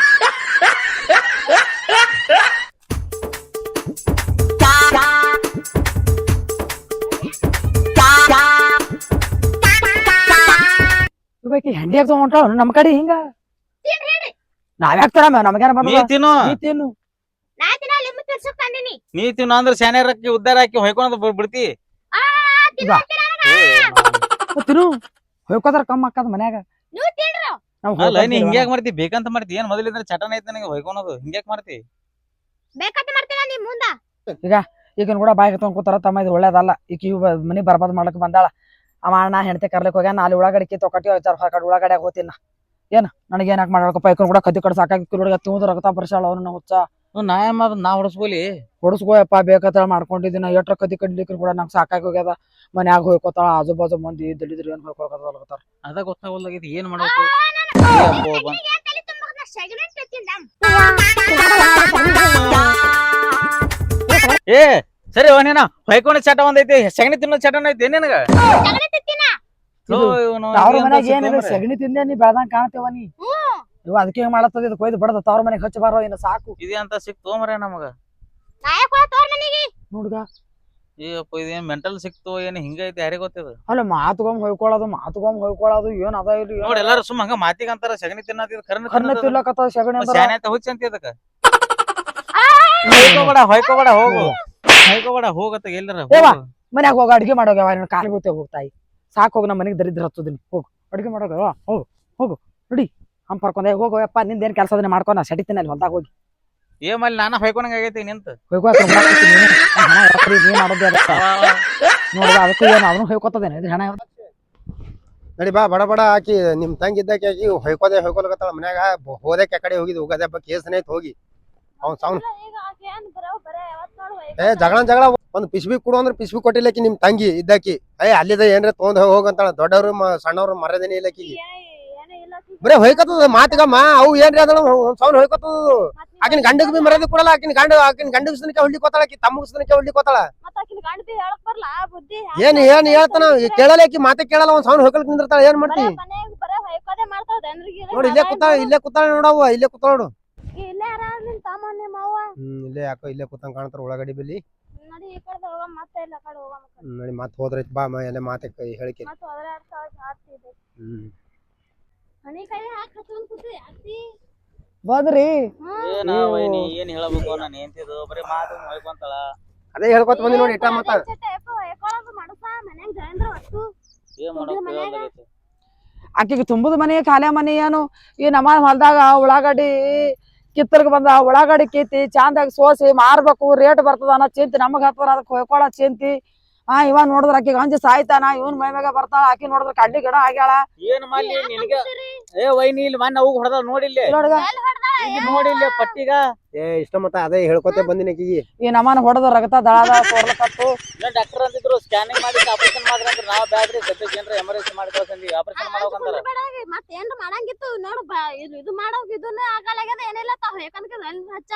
ಹೆಂಡಿ ಆಗ್ತಾವ ಹೊಂಟಾವ ನಮ್ ಕಡೆ ಹಿಂಗ ನಾವ್ಯಾಕ್ ತರ ನಮಗೇನ ನೀ ತಿನ್ನು ತಿನ್ನು ನೀ ತಿನ್ನು ಅಂದ್ರೆ ಸ್ಯಾನೇರ್ ಹಾಕಿ ಉದ್ದಾರ ಹಾಕಿ ಹೊಯ್ಕೊಂಡ್ ಬಿಡ್ತಿ ತಿನ್ನು ಹೊಯ್ಕೋದ್ರ ಕಮ್ಮ ಅಕ್ಕದ ಮನ್ಯಾಗ ಅಲ್ಲ ನೀ ಹಿಂಗ್ಯಾಕ್ ಮಾಡ್ತಿ ಬೇಕಂತ ಮಾಡ್ತಿ ಏನ್ ಮೊದಲಿಂದ್ರ ಚಟನ ಐತಿ ನನಗೆ ಹೊಯ್ಕೊಳೋದು ಹಿಂಗ್ಯಾಕ್ ಮಾಡ್ತಿ ಈಗಿನ ಕೂಡ ಬಾಯಿಗೆ ತಗೊಂಡ್ ಕೂತಾರ ತಮ್ಮ ಇದು ಒಳ್ಳೇದಲ್ಲ ಈಗ ಮನಿ ಬರ್ಬಾದ್ ಮಾಡ್ಲಕ್ ಬಂದಾಳ ಅವ ಅಣ್ಣ ಹೆಂಡತಿ ಕರ್ಲಿಕ್ ಹೋಗ್ಯಾನ ಅಲ್ಲಿ ಉಳ್ಳಾಗಡಿಕೆ ತೊಕಟಿ ಹೊಯ್ತಾರ ಉಳ್ಳಾಗಡ್ಯಾಗ ಹೋತಿನ ಏನ್ ನನಗೆ ಏನಾಕ್ ಮಾಡ್ಬೇಕಪ್ಪ ಈಕನ್ ಕೂಡ ಕದ್ದಿ ಕಡೆ ಸಾಕಾಗಿ ಹುಡುಗ ತಿಂದು ರಕ್ತ ಬರ್ಸಾಳ ಅವ್ನ ಹುಚ್ಚ ನಾ ಹೊಡಸ್ಕೊಲಿ ಹೊಡಸ್ಕೋಯಪ್ಪ ಬೇಕತ್ತ ಮಾಡ್ಕೊಂಡಿದ್ದೀನ ಎಟ್ರ ಕದ್ದಿ ಕಡ್ಲಿಕ್ರು ಕೂಡ ನಂಗೆ ಸಾಕಾಗಿ ಹೋಗ್ಯದ ಮನ್ಯಾಗ ಹೋಯ್ಕೋತಾಳ ಆಜು ಬಾಜು ಮಂದಿ ದಲಿದ್ರು ಏನ್ ಹೋಯ್ಕೊಳ್ಕತ್ತಾರ ಅದ ಗೊತ್ತಾಗಲ್ಲಾಗೈತಿ ಏನ್ ಮಾಡ್ಬೇಕು ಏ ಸರಿ ಅವನೇನ ಹೊಯ್ಕೊಂಡ ಚಟ ಒಂದೈತಿ ಸಗಣಿ ತಿನ್ನೋ ಚಟನ ಐತಿ ನಿನಗ ಅವ್ರ ಮನ್ಯಾಗ ಏನಿಲ್ಲ ಸಗಣಿ ತಿಂದೆ ನೀ ಬೆಳ್ದಂಗ್ ಕಾಣ್ತೇವ ನೀ ಇವ ಅದಕ್ಕೆ ಏನ್ ಮಾಡತ್ತದ ಇದು ಕೊಯ್ದು ಬಡದ ತವ್ರ ಮನೆಗೆ ಹಚ್ಚ ಬಾರೋ ಇನ್ನು ಸಾಕು ಇದೇ ಅಂತ ಸಿಕ್ತು ಮರ ನಮಗ ನೋಡ್ಗ ಏಪ್ಪ ಇದೇನ್ ಮೆಂಟಲ್ ಸಿಕ್ತು ಏನ್ ಹಿಂಗೈತಿ ಯಾರಿಗ ಗೊತ್ತಿದ ಅಲ್ಲ ಮಾತುಗೊಮ್ಮೆ ಹೊಯ್ಕೊಳ್ಳೋದು ಏನ್ ಅದ ಇಲ್ಲಿ ನೋಡಿ ಎಲ್ಲಾರು ಸುಮ್ ಹಂಗ ಮಾತಿಗೆ ಅಂತಾರ ಸಗಣಿ ತಿನ್ನತ್ತಿದ್ ಕರ್ನ ತಿರ್ಲಕತ್ತ ಸಗಣಿ ಅಂದ್ರ ಶಾನೆ ಅಂತ ಹುಚ್ಚ ಅಂತ ಇದಕ್ಕ ಹೊಯ್ಕೋಬೇಡ ಹೋಗತ್ತ ಎಲ್ಲರ ಮನ್ಯಾಗ ಹೋಗ ಅಡ್ಗೆ ಮಾಡೋಗ ಕಾಲ್ ಬೀಳ್ತೇವೆ ಹೋಗ್ತಾಯಿ ಸಾಕು ಹೋಗಿ ನಮ್ಮ ಮನೆಗೆ ದರಿದ್ರ ಹತ್ತದಿನಿ ಹೋಗು ಅಡ್ಗೆ ಮಾಡೋಗ ಹೋಗು ನೋಡಿ ಹಂಪ್ ಪರ್ಕೊಂಡೆ ಹೋಗಪ್ಪ ನಿಂದ ಏನ್ ಕೆಲಸ ಅದನ್ನ ಮಾಡ್ಕೊಂಡ್ ನಾ ಸಡಿತೀನಿ ಅಲ್ಲಿ ಹೊಲ್ದಾಗ ಹೋಗಿ ಏಮಲ್ಲಿ ನಾನ ಹೊಯ್ಕೊಂಡಂಗ ಆಗೈತಿ ನಿಂತ ನೋಡುದ ಅದಕ್ಕೂ ಏನು ಅದನ್ನು ಹೊಯ್ಕೊತದೇನೆ ಇದು ಹಣ ನಡಿ ಬಾ ಬಡ ಬಡ ಆಕಿ ನಿಮ್ ತಂಗಿ ಇದ್ದಾಕಿ ಆಕಿ ಹೊಯ್ಕೊಲಕತ್ತಾಳ ಮನ್ಯಾಗ ಹೋದಕ್ಕೆ ಆ ಕಡೆ ಹೋಗಿದ್ ಹೋಗದೆ ಹಬ್ಬ ಕೇಸನೇ ಐತ್ ಹೋಗಿ ಅವ್ನ್ ಸಾವ್ನ ಜಗಳ ಒಂದ್ ಪಿಸ್ಬಿ ಕೊಡು ಅಂದ್ರೆ ಪಿಸ್ಬಿ ಕೊಟ್ಟಿಲ್ಲಕಿ ನಿಮ್ ತಂಗಿ ಇದ್ದಾಕಿ ಅಲ್ಲಿದ ಏನ್ರ ತೊಗೊಂಡ್ ಹೋಗಂತಾಳ ದೊಡ್ಡವ್ರು ಸಣ್ಣವ್ರು ಮರ್ಯಾದೆನೇ ಇಲ್ಲಕಿ ಬರೇ ಹೊಯ್ಕತ್ತದ ಮಾತಿಗಮ್ಮ ಅವು ಏನ್ರಿ ಅದನ್ನ ಸಾವ್ನ ಹೊಯ್ಕತ್ತದ ಆಕಿನ ಗಂಡಗ್ ಬಿ ಮರ್ಯಾದೆ ಕೊಡಲ್ಲ ಆಕಿನ ಗಂಡಗ್ ಸನಕ್ಕೆ ಹೊಳ್ಳಿಕೋತಾಳ ಆಕಿ ತಮ್ಮಗ್ ಸನಕ್ಕೆ ಹೊಳ್ಳಿಕೋತಾಳ ಏನ್ ಹೇಳ್ತಾನ ಕೇಳಲ್ಲ ಆಕಿ ಮಾತೆ ಕೇಳಲ್ಲ ಒಂದ್ ಸಾವ್ನ ಹೊಯ್ಕೊಳಕ್ ನಿಂದಿರ್ತಾಳ ಏನ್ ಮಾಡ್ತಿ ನೋಡಿ ಇಲ್ಲೇ ಕೂತಾಳ ನೋಡವ್ವ ಇಲ್ಲೇ ಕೂತಾಳ ನೋಡು ಇಲ್ಲೇ ಯಾಕೋ ಇಲ್ಲೇ ಕೂತಂಗ್ ಕಾಣ್ತಾರ ಒಳಗಡೆ ಬೆಲ್ಲಿ ನೋಡಿ ಮತ್ ಹೋದ್ರ ಬಾ ಎಲ್ಲ ಮಾತೆ ಹೇಳಿಕೆ ಬಂದ್ರಿ ಏನ್ ಹೇಳಬೇಕು ನಾನು ಹೆಂತಿದ್ದು ಬರೀ ಮಾತು ಹೊಯ್ಕೊಂತಾಳ ಅದೇ ಹೇಳ್ಕೊತ ಬಂದಿ ನೋಡಿ ಇಟ್ಟ ಮತ್ತ ಏನ್ ಮಾಡೋದು ಆಕಿಗೆ ತುಂಬುದ ಮನೆ ಖಾಲಿ ಮನೆ ಏನು ಈ ನಮ್ಮ ಹೊಲ್ದಾಗ ಉಳ್ಳಾಗಡ್ಡಿ ಕಿತ್ತರ್ಗ ಬಂದ ಉಳ್ಳಾಗಡ್ಡಿ ಕಿತ್ತಿ ಚಂದಾಗಿ ಸೋಸಿ ಮಾರ್ಬೇಕು ರೇಟ್ ಬರ್ತದ ಅನ್ನೋ ಚಿಂತಿ ನಮಗ್ ಹತ್ತದ ಅದಕ್ಕೆ ಹೊಯ್ಕೊಳ ಚಿಂತಿ ಇವ ನೋಡಿದ್ರ ಆಕಿಗೆ ಅಂಜಿ ಸಾಯ್ತಾನ ಇವನ್ ಮೈ ಮ್ಯಾಗ ಬರ್ತಾಳ ಆಕಿ ನೋಡಿದ್ರ ಕಡ್ಲಿ ಗಿಡ ಆಗ್ಯಾಳ ಏನ್ ಮಾಡ್ಲಿ ನಿನಗ ವೈನಿ ಇಲ್ಲಿ ಮನ್ನ ಹೋಗಿ ಹೊಡೆದ ನೋಡಿಲ್ಲ ನೋಡಿಲ್ಲ ಪಟ್ಟಿಗ ಇಷ್ಟ ಮತ್ತ ಅದೇ ಹೇಳ್ಕೊತ ಬಂದಿನ ಆಕಿಗೆ ಈ ನಮ್ಮನ ಹೊಡೆದ ರಗತ ದಳದ ಸೋರ್ಲಕತ್ತು ಡಾಕ್ಟರ್ ಅಂತಿದ್ರು ಸ್ಕ್ಯಾನಿಂಗ್ ಮಾಡಿ ಆಪರೇಷನ್ ಮಾಡ್ರಿ ಅಂದ್ರೆ ನಾವ್ ಬ್ಯಾಡ್ರಿ ಸದ್ಯಕ್ಕೆ ಏನ್ರ ಎಮರ್ಜೆನ್ಸಿ ಮಾಡಿ ಕಳ್ಸಂದಿ ಆಪರೇಷನ್ ಮಾಡೋಕಂತಾರ ಮತ್ತೇನ್ರ ಮಾಡಂಗಿತ್ತು ನೋಡು ಇದು ಮಾಡೋಕ್ ಇದನ್ನ ಆಗಲಾಗ್ಯದ ಏನಿಲ್ಲ ತಾವ್ ಯಾಕಂದ್ರೆ ಹಚ್ಚ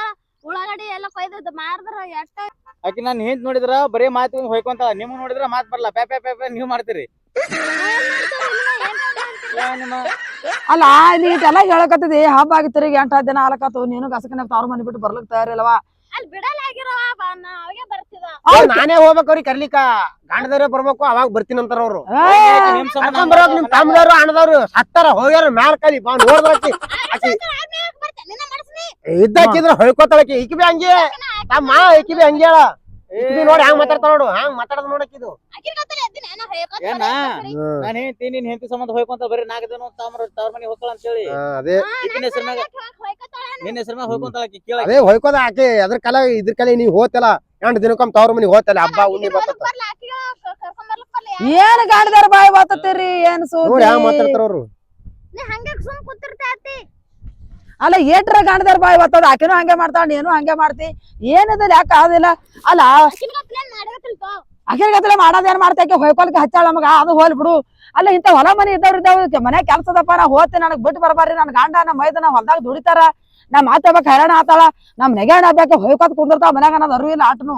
ಉಳ್ಳಾಗಡ್ಡಿ ಎಲ್ಲ ಕೊಯ್ದು ಮಾರಿದ್ರ ಎಷ್ಟ ಆಕಿ ನಾನು ಹೆಂತ್ ನೋಡಿದ್ರ ಬರೀ ಮಾತು ಹೊಯ್ಕೊಂತಾಳ ನಿಮ್ಗ್ ನೋಡಿದ್ರ ಮಾತ್ ಬರಲ್ಲ ಪ್ಯಾ ಪ್ಯಾ ಪ್ಯಾ ಪ್ಯಾ ನೀವ್ ಮಾಡ್ತೀರಿ ಅಲ್ಲ ನೀಟೆಲ್ಲ ಹೇಳಕತ್ತಿದಿ ಹಬ್ಬ ಆಗಿ ತಿರುಗಿ 8 ದಿನ ಆಲಕತ್ತು ನೀನು ಗಸಕನ ತವ್ರ ಮನೆ ಬಿಟ್ಟು ಬರ್ಲಿಕ್ ತಯಾರಿಲ್ಲವಾ ಅಲ್ಲಿ ಬಿಡಲಾಗಿರವ ಅವಾಗೆ ಬರ್ತಿದ ನಾನೇ ಹೋಗ್ಬೇಕು ಅವ್ರಿಗೆ ಕರ್ಲಿಕ್ಕ ಗಂಡದವ್ರೆ ಬರ್ಬೇಕು ಅವಾಗ ಬರ್ತೀನಂತಾರ ಅವ್ರು ನಿಮ್ ತಮ್ಮದವ್ರು ಅಣ್ಣದವ್ರು ಸತ್ತಾರ ಹೋಗ್ಯಾರ ಮ್ಯಾಲ ಕಲಿ ಬಾ ನೋಡ್ದಾಕಿ ಆಕಿ ಇದ್ದಾಕಿದ್ರ ಹೊಯ್ಕೋತಾಳಕಿ ಈಕಿ ಬಿ ಹಂಗೆ ತಮ್ಮ ಈಕಿ ಬಿ ಹಂಗೆ ನೋಡಿ ಹಂಗ ಮಾತಾಡ್ತಾಳ ನೋಡು ಹಂಗ ಮಾತಾಡದ್ ನೋಡಕಿದು ಏನ ನಾನ್ ಹೆಂತಿ ನಿನ್ ಹೆಂತಿ ಸಂಬಂಧ ಹೋಯ್ಕೊಂತ ಬರೀ 4 ದಿನ ತವ್ರ ಮನೆ ಹೋಗ್ತಾಳ ಅಂತ ಹೇಳಿ ಅದೇ ಈಕಿನ ಹೆಸರು ಮ್ಯಾಗ ನಿನ್ನ ಹೆಸರು ಮ್ಯಾಗ ಹೋಗ್ಕೊಂತಾಳ ಆಕಿ ಕೇಳ ಅದೇ ಹೊಯ್ಕೋದ ಆಕಿ ಅದ್ರ ಕಲ ಇದ್ರ ಕಲೆ ನೀವ್ ಹೋತಲ್ಲ 2 ದಿನಕ್ಕೊಮ್ಮೆ ತವ್ರ ಮನಿಗ್ ಹೋತಲ್ಲ ಹಬ್ಬ ಉಣ್ಣಿ ಬರ್ತದ ಏನ್ ಗಾಡಿದಾರ ಬಾಯಿ ಬರ್ತತೀರಿ ಏನ್ ನೋಡಿ ಹಂಗ ಮಾತಾಡ್ತಾರ ಅವ್ರು ಅಲ್ಲ ಏಟ್ರ ಗಾಡಿದಾರ ಬಾಯಿ ಬರ್ತದ ಆಕಿನೂ ಹಂಗೆ ಮಾಡ್ತಾಳ ನೀನು ಹಂಗೆ ಮಾಡ್ತಿ ಏನದಲ್ಲ ಯಾಕೆ ಆದಿಲ್ಲ ಅಲ್ಲ ಅಖಿಲ್ಗತ್ತಲೆ ಮಾಡೋದೇನ್ ಮಾಡ್ತೇಕೆ ಹೊಯ್ಕೊಲ್ಕೆ ಹಚ್ಚಾಳ ನಮಗ ಅದು ಹೋಲ್ ಬಿಡು ಅಲ್ಲ ಇಂತ ಹೊಲ ಮನಿ ಇದ್ದವ್ರ ಮನೆ ಕೆಲ್ಸದಪ್ಪ ನಾ ಹೋಗ್ತೀನಿ ನನಗ್ ಬಿಟ್ಟು ಬರ್ಬಾರ್ರಿ ನನ್ ಗಂಡ ನಮ್ಮ ಮೈದ ನಾವ್ ಹೊಲ್ದಾಗ ದುಡಿತಾರ ನಮ್ ಮಾತಾಡ್ಬೇಕು ಹೈರಾಣ ಆತಾಳ ನಮ್ ನೆಗೆಣ ಆಗ್ಬೇಕು ಹೊಯ್ಕೊತ್ ಕುಂದಿರ್ತಾವ ಮನ್ಯಾಗ ಅನ್ನೋದು ಅರಿವು ಇಲ್ಲ ಆಟನು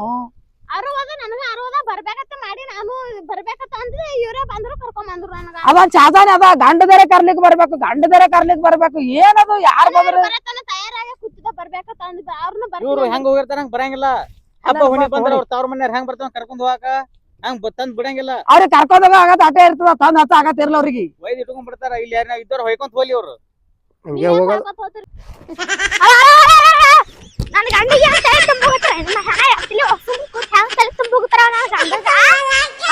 ಬರ್ಬೇಕಂತ ಮಾಡಿ ನಾನು ಬರ್ಬೇಕಂತ ಅಂದ್ರೆ ಇವ್ರೇ ಬಂದ್ರು ಕರ್ಕೊಂಡ್ ಬಂದ್ರು ನನಗ ಅದ ಚಾದಾನೆ ಅದ ಗಂಡದರೆ ಕರ್ಲಿಕ್ ಬರ್ಬೇಕು ಏನದು ಯಾರು ಬಂದ್ರು ತಯಾರಾಗಿ ಕೂತಿದ ಬರ್ಬೇಕಂತ ಅಂದಿದ್ದ ಅವ್ರನ್ನ ಇವ್ರು ಹೆಂಗ್ ಹೋಗಿರ್ತಾರ ಹಂಗ ಬರಂಗಿಲ್ಲ ಹಬ್ಬ ಹುಣ್ಣಿ ಬಂದ್ರ ಅವ್ರ ತವ್ರ ಮನೆಯವ್ರ ಹೆಂಗ್ ಬರ್ತಾವ ಕರ್ಕೊಂಡ್ ಹೋಗಾಕ ಹಂಗ್ ತಂದ್ ಬಿಡಂಗಿಲ್ಲ ಅವ್ರಿಗೆ ಕರ್ಕೊಂಡೋಗ ಆಗತ್ತ ಅಟೇ ಇರ್ತದ ತಂದ್ ಹಚ್ಚ ಆಗತ್ತಿರ್ಲ ಅವ್ರಿಗೆ ಒಯ್ದು ಇಟ್ಕೊಂಡ್ ಬಿಡ್ತಾರ ಇಲ್ಲಿ ಯಾರ ಇದ್ದವ್ರು ಹೊಯ್ಕೊಂತ ಹೋಲಿ ಅವ್ರು ಹಂಗೆ ಹೋಗೋದು ನನ್ನ ಗಂಡಿಗೆ ತಲೆ ತುಂಬ ಹೋಗ್ತಾರೆ ನನ್ನ ಹಾಯ್ ಅಕ್ಲಿ ಒಸುಮ್ ಕೂತ್ ಹ್ಯಾಂಗ ತಲೆ ತುಂಬ ಹೋಗ್ತಾರ ನನ್ನ ಗಂಡಗ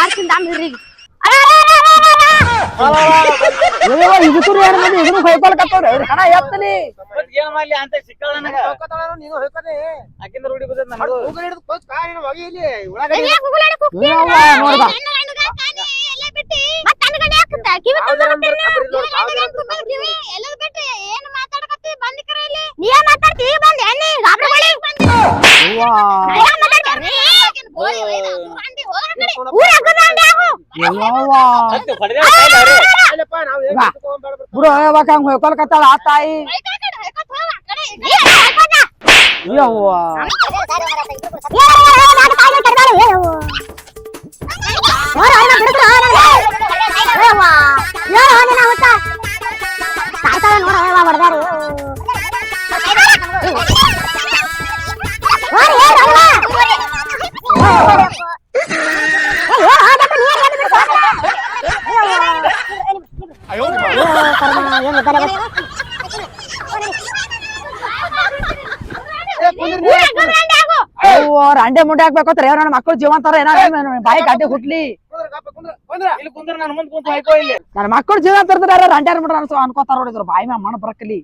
ಆರ್ತಿಂದ ದಾಮಿರಿಗೆ ಇದಕ್ಕೂ ಇದನ್ನು ಹೊಯ್ಕೊಳಕತ್ತವ್ರಿ ಅವ್ರ ಹಣ ಎತ್ತಲಿ ಏನ್ ಮಾಡ್ಲಿ ಅಂತ ಸಿಕ್ಕಳ ನನಗ ಆಕಿಂದ ರೂಢಿ ಬದ ನನಗೂ ನೋಡ್ಬಾ ಬಿಡು ಯಾವಾಗ ಹಂಗ ಹೊಯ್ಕೊಲ್ಕತ್ತಾಳ ಆ ತಾಯಿ ರಂಡೆ ಮುಂಡೆ ಹಾಕ್ಬೇಕಂತಾರೆ ನನ್ನ ಮಕ್ಕಳು ಜೀವಂತಾರ ಏನ ಬಾಯಿ ಗಡ್ಡೆ ಹುಟ್ಲಿ ನನ್ನ ಮಕ್ಕಳು ಜೀವ ತರ್ತಾರ ರಂಡ್ಯಾರ ಮುಡ್ರ ಅನ್ಕೋತಾರ ನೋಡಿದ್ರು ಬಾಯಿ ಮ್ಯಾಗ ಮಣ ಬರಕಲಿ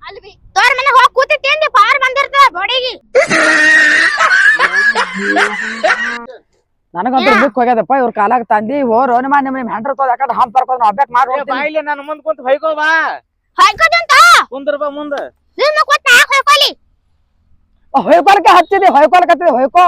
ತೋರ್ ಮನೆ ಹೋಗಿ ಕೂತಿತ್ತೇಂದಿ ಪಾರ್ ಬಂದಿರ್ತದ ಬಾಡಿಗೆ. ನನಗಂತೂ ಬುಕ್ ಹೋಗ್ಯದಪ್ಪ ಇವ್ರ ಕಾಲಾಗ ತಂದಿ ಹೋರು ನಿಮ್ಮ ಹೆಂಡ್ರ ತೋದ ಯಾಕಂದ್ರೆ ಹಂಪ್ ಬರ್ಕೋದ್ ನಾವ್ ಅಬ್ಯಾಕ್ ಮಾಡಿ ಬಾಯಿಲೆ ನಾನು ಮುಂದ್ ಕುಂತ ಹೊಯ್ಕೋ ಬಾ ಹೊಯ್ಕೋದಂತ ಕುಂದ್ರ ಬಾ ಮುಂದ ನಿಮ್ಮ ಕೂತ್ ನಾ ಹೊಯ್ಕೋಲಿ. ಹೊಯ್ಕೊಳಕ್ಕೆ ಹಚ್ಚಿದಿ ಹೊಯ್ಕೊಳಕತ್ತಿದಿ ಹೊಯ್ಕೋ.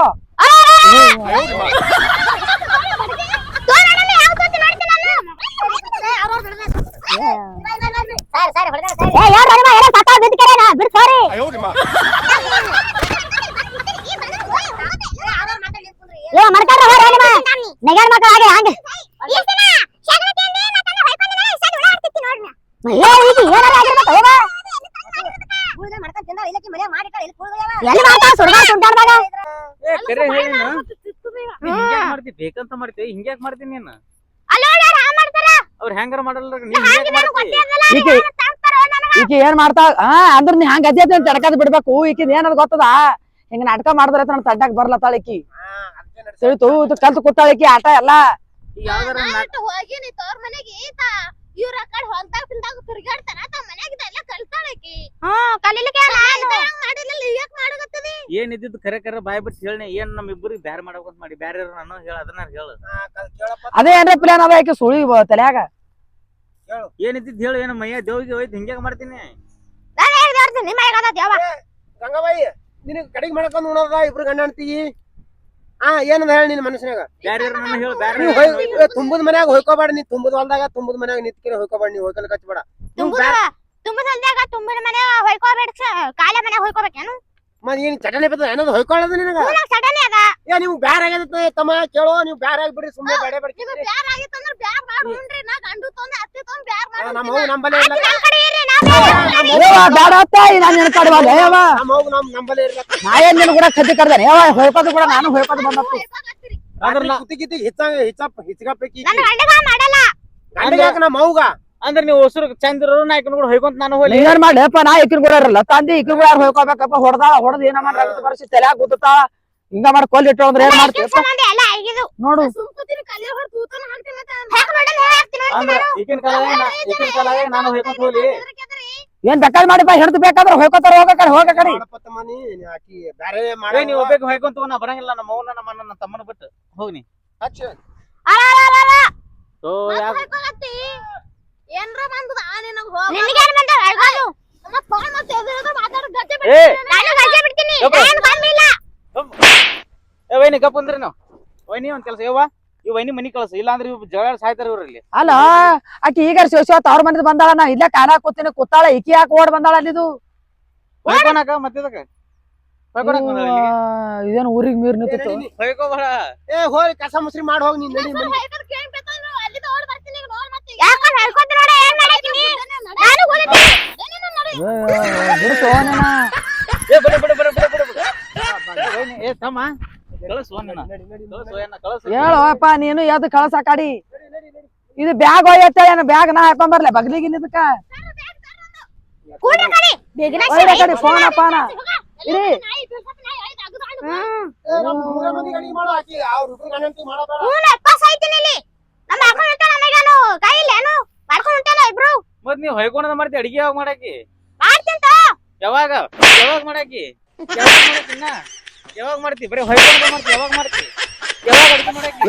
ಕರೆ ಹೇಳಿನ ಹಿಂಗ್ಯಾಕ್ ಮಾಡ್ತಿ ಬೇಕಂತ ಮಾಡ್ತಿ ಹಿಂಗ್ಯಾಕ್ ಮಾಡ್ತೀನಿ ನೀನು ಅವ್ರ ಹೆಂಗಾರ ಮಾಡಲ್ಲ ನೀ ಹಿಂಗ್ಯಾಕ್ ಮಾಡ್ತಿ ಈಕಿ ಏನ್ ಮಾಡ್ತಾ ಅಂದ್ರ ನೀ ಹಂಗ ಅಜ್ಜಿ ಅಂತ ತಡ್ಕದ್ ಬಿಡ್ಬೇಕು ಈಕಿದ್ ಏನದ್ ಗೊತ್ತದ ಹಿಂಗ ನಾಟಕ ಮಾಡಿದ್ರ ನನ್ ತಡ್ಡಾಕ್ ಬರ್ಲತ್ತಾಳ ಈಕಿ ತಿಳಿತು ಇದು ಕಲ್ತು ಕೂತಾಳ ಈಕಿ ಆಟ ಎಲ್ಲಾ ಹೋಗಿನಿ ತೋರ್ ಮನೆಗೆ ಇವ್ರ ಕಡೆ ಹೊಲ್ದಾಗ ಬಿಲ್ದಾಗ ತಿರ್ಗಾಡ್ತಾರ ತಮ್ಮ ಮನ್ಯಾಗ ಎಲ್ಲ ಕಲ್ತಾಳಕಿ. ಕಲೀಲಿಕ್ಕೆ ಏನ್ ಇದ್ದಿದ್ದು ಕರೆ ಕರೆ ಬಾಯ್ ಬಿಟ್ಟು ಹೇಳಿ ಏನ್ ನಮ್ ಇಬ್ಬರಿಗೆ ಬ್ಯಾರೆ ಮಾಡ್ಬೇಕಂತ ಮಾಡಿ ಬ್ಯಾರೆ ನಾನು ಹೇಳ ಅದನ್ನ ಹೇಳು ಅದೇ ಏನ್ರ ಪ್ಲಾನ್ ಅದ ಈಕಿ ಸುಳಿ ತಲ್ಯಾಗ ಏನ್ ಇದ್ದಿದ್ದು ಹೇಳು ಏನ ಮೈಯ ದೇವಿಗೆ ಹೋಯ್ತು ಹಿಂಗ್ಯಾಗ ಮಾಡ್ತೀನಿ ಗಂಗಾಬಾಯಿ ನಿನಗ್ ಕಡಿಗೆ ಮಾಡ್ಕೊಂಡ್ ಉಣದ ಇಬ್ರು ಗಂಡ ಅಂತೀವಿ ಏನಂದ ಹೇಳಿ ನಿನ್ ಮನಸ್ಸಿನಾಗ ಬ್ಯಾರೆ ನಾನು ಹೇಳು ಬ್ಯಾರೆ ತುಂಬದ ಮನ್ಯಾಗ ಹೋಯ್ಕೋಬೇಡ ನೀ ತುಂಬದ ಹೊಲ್ದಾಗ ತುಂಬದ ಮನ್ಯಾಗ ನಿತ್ಕಿರ ಹೋಯ್ಕೋಬೇಡ ನೀ ಹೋಯ್ಕಲ್ ಕಚ್ಬೇಡ ತುಂಬ ಸಂಧ್ಯಾಗ ತುಂಬಿನ ಮನೆ ಹೊಯ್ಕೋಬೇಡ ಕಾಲೇ ಮನೆ ಹೊಯ್ಕೋಬೇಕೇನು ಮತ್ ಏನ್ ಚಟನೆ ಬರ್ತದ ಏನದು ಹೊಯ್ಕೊಳ್ಳೋದು ನಿನಗ ಸಡನೆ ಅದ ನೀವು ಬ್ಯಾರ ಆಗ್ಯದ ತಮ್ಮ ಕೇಳೋ ನೀವು ಬ್ಯಾರ ಆಗ್ಬಿಡ್ರಿ ಸುಮ್ಮನೆ ಬೇಡ ಇದು ಬ್ಯಾರ್ ಆಗಿತ್ತಂದ್ರ ಬ್ಯಾರ್ ಮಾಡ್ಕೊಂಡ್ರಿ ನಾ ಗಂಡು ತೊಂದೆ ಅತ್ತಿ ತೊಂದ್ ಬ್ಯಾರ್ ಮಾಡಿ ನಮ್ಮ ಹೋಗ್ ನಂಬಲೇ ಇಲ್ಲ ನಮ್ ಕಡೆ ಇರ್ರಿ ನಾ ಬ್ಯಾಡ ಅತ್ತ ನಾನು ನೆನಕಾಡುವಲ್ಲ ಯಾವ ನಮ್ಮ ಹೋಗ್ ನಂಬಲೇ ಇಲ್ಲ ನಾ ಏನ್ ನಿನ್ ಕೂಡ ಕದ್ದಿ ಕಡ್ದಾನೆ ಯಾವ ಹೊಯ್ಕೋದು ಕೂಡ ನಾನು ಹೊಯ್ಕೋದು ಬಂದತ್ತು ಅದ್ರಲ್ಲ ಕುತ್ತಿಗಿತ್ತಿ ಹಿಚ್ಚಗಪ್ಪಿ ನನ್ನ ಗಂಡಗ ಮಾಡಲ್ಲ ಗಂಡಗಾಕ ನಮ್ಮ ಮೌಗ ಅಂದ್ರೆ ನೀವು ಹೊಸರು ಚಂದ್ರ ನಾಯ್ಕನ ಕೂಡ ಹೊಯ್ಕೊಂತ ನಾನು ಹೋಗ್ಲಿ ಏನ್ ಮಾಡ್ಲಪ್ಪ ನಾ ಈಕಿನ ಕೂಡ ಇರಲ್ಲ ತಂದಿ ಈಕಿನ ಕೂಡ ಹೊಯ್ಕೋಬೇಕಪ್ಪ ಹೊಡೆದ್ ಏನ ಮಾಡಿ ಬರ್ಸಿ ತಲ್ಯಾಗ ಕೂತಾಳ ಹಿಂಗ ಮಾಡಿ ಕೊಲ್ ಇಟ್ಟು ಅಂದ್ರೆ ಏನ್ ಮಾಡ್ತೀವಪ್ಪ ಸಂಬಂಧ ಎಲ್ಲ ಆಗಿದು ನೋಡು ಸುಮ್ಕುತಿನ ಕಲ್ಲೆ ಹೊಡೆದು ತೂತನ ಹಾಕ್ತೀನಿ ಮತ್ತೆ ಹಾಕ್ ನೋಡಲ್ಲ ಹಾಕ್ತೀನಿ ಅಂದ್ರ ಈಗಿನ ಕಾಲದಾಗ ನಾನು ಹೊಯ್ಕೊಂತ ಹೋಗ್ಲಿ ಏನ್ ಬೇಕಾದ್ ಮಾಡಿಪ್ಪ ಹಿಡ್ದು ಬೇಕಾದ್ರೆ ಹೊಯ್ಕೋತಾರ ಹೋಗ ಕಡೆ ಹೋಗ ಕಡೆ ಆಕಿ ಬ್ಯಾರೆ ಏ ನೀವ್ ಒಬ್ಬೇಕು ಹೊಯ್ಕೊಂತ ನಾ ಬರಂಗಿಲ್ಲ ನಮ್ಮ ಅವ್ವನ ನಮ್ಮ ಅಣ್ಣ ನನ್ನ ತಮ್ಮನ ಬಿಟ್ಟು ಹೋಗ್ನಿ ಓ ಯಾಕ ಏನ್ರ ಬಂದದ ನಿನಗ ಹೋಗ ನಿನಗೆ ಏನ್ ಬಂದ ಹೇಳ್ಬೋದು ಮತ್ತ ಫೋನ್ ಮತ್ತೆ ಎದುರು ಮಾತಾಡ ಗಜ್ಜೆ ಏ ನಾನು ಗಜ್ಜೆ ಬಿಡ್ತೀನಿ ಏನು ಬಂದಿಲ್ಲ ಏ ವೈನಿ ಗಪ್ಪ ಅಂದ್ರಿ ನಾವು ವೈನಿ ಒಂದ್ ಕೆಲಸ ಯವ್ವ ಈ ವೈನಿ ಮನಿ ಕಳ್ಸ ಇಲ್ಲ ಅಂದ್ರೆ ಇವ್ ಜಗಳ ಸಾಯ್ತಾರ ಇವ್ರಲ್ಲಿ ಅಲ್ಲ ಆಕಿ ಈಗ ಶಿವಶಿವ ಅವ್ರ ಮನೆದ್ ಬಂದಾಳ ನಾ ಇಲ್ಲೇ ಕಾಲ ಕೂತೀನಿ ಕೂತಾಳ ಈಕಿ ಯಾಕೆ ಓಡ್ ಬಂದಾಳ ಅಲ್ಲಿದು ಹೊಯ್ಕೊಣಕ ಮತ್ತಿದಕ ಹೊಯ್ಕೊಣಕ ಇದೇನು ಊರಿಗೆ ಮೀರ್ ನಿಂತಿತ್ತು ಹೊಯ್ಕೋಬೇಡ ಏ ಹೋಗಿ ಕಸ ಮುಸ್ರಿ ಮಾಡಿ ಹೋಗಿ ನೀನ್ ನಡಿ ಮನಿ ಯಾಕಂದ್ರೆ ಹೇಳ್ಕೊತ ನೋಡ ಏನ್ ಮಾಡಾಕಿನಿ ನಾನು ಹೋಗ್ತೀನಿ ಬಿಡ್ಸೋ ನೀನ ಏ ಬಡ ಬಡ ಬಡ ಬಡ ಬಡ ವೈನಿ ಏ ತಮ್ಮ ಕಳಿಸು ನನ್ನ ಕಳಿಸು ಏನ ಕಳಿಸು ಹೇಳೋಪ್ಪ ನೀನು ಎದ್ದು ಕಳ್ಸಾಕಾಡಿ ಇದು ಬ್ಯಾಗ್ ಒಯ್ಯತ್ತ ಏನ ಬ್ಯಾಗ್ ನಾ ಹಾಕೊಂಡ್ ಬರ್ಲೆ ಬಗ್ಲಿಗೆ ನಿದಕ್ಕ ಕೂಡ್ರ ಕಡೆ ಬೇಗನೆ ಒಳ್ಳೆ ಕಡೆ ಫೋನ್ ಅಪ್ಪನ ಇರಿ ನಮ್ಮ ಅಕ್ಕ ಹೇಳ್ತಾ ನನಗೇನು ಕೈ ಇಲ್ಲೇನು ಮಾಡ್ಕೊಂಡು ಹೊಂಟೇನ ಇಬ್ರು ಮತ್ ನೀವ್ ಹೊಯ್ಕೊಂಡ ಮಾಡ್ತಿ ಅಡಿಗೆ ಯಾವಾಗ ಮಾಡಾಕಿ ಮಾಡ್ತೀನಿ ಯಾವಾಗ ಯಾವಾಗ ಮಾಡಾಕಿ ಯಾವಾಗ ಮಾಡ್ತಿ ಬರೀ ಹೊಯ್ಕೊಂಡ ಮಾಡ್ತಿ ಯಾವಾಗ ಮಾಡ್ತಿ ಯಾವಾಗ ಅಡಿಗೆ ಮಾಡಾಕಿ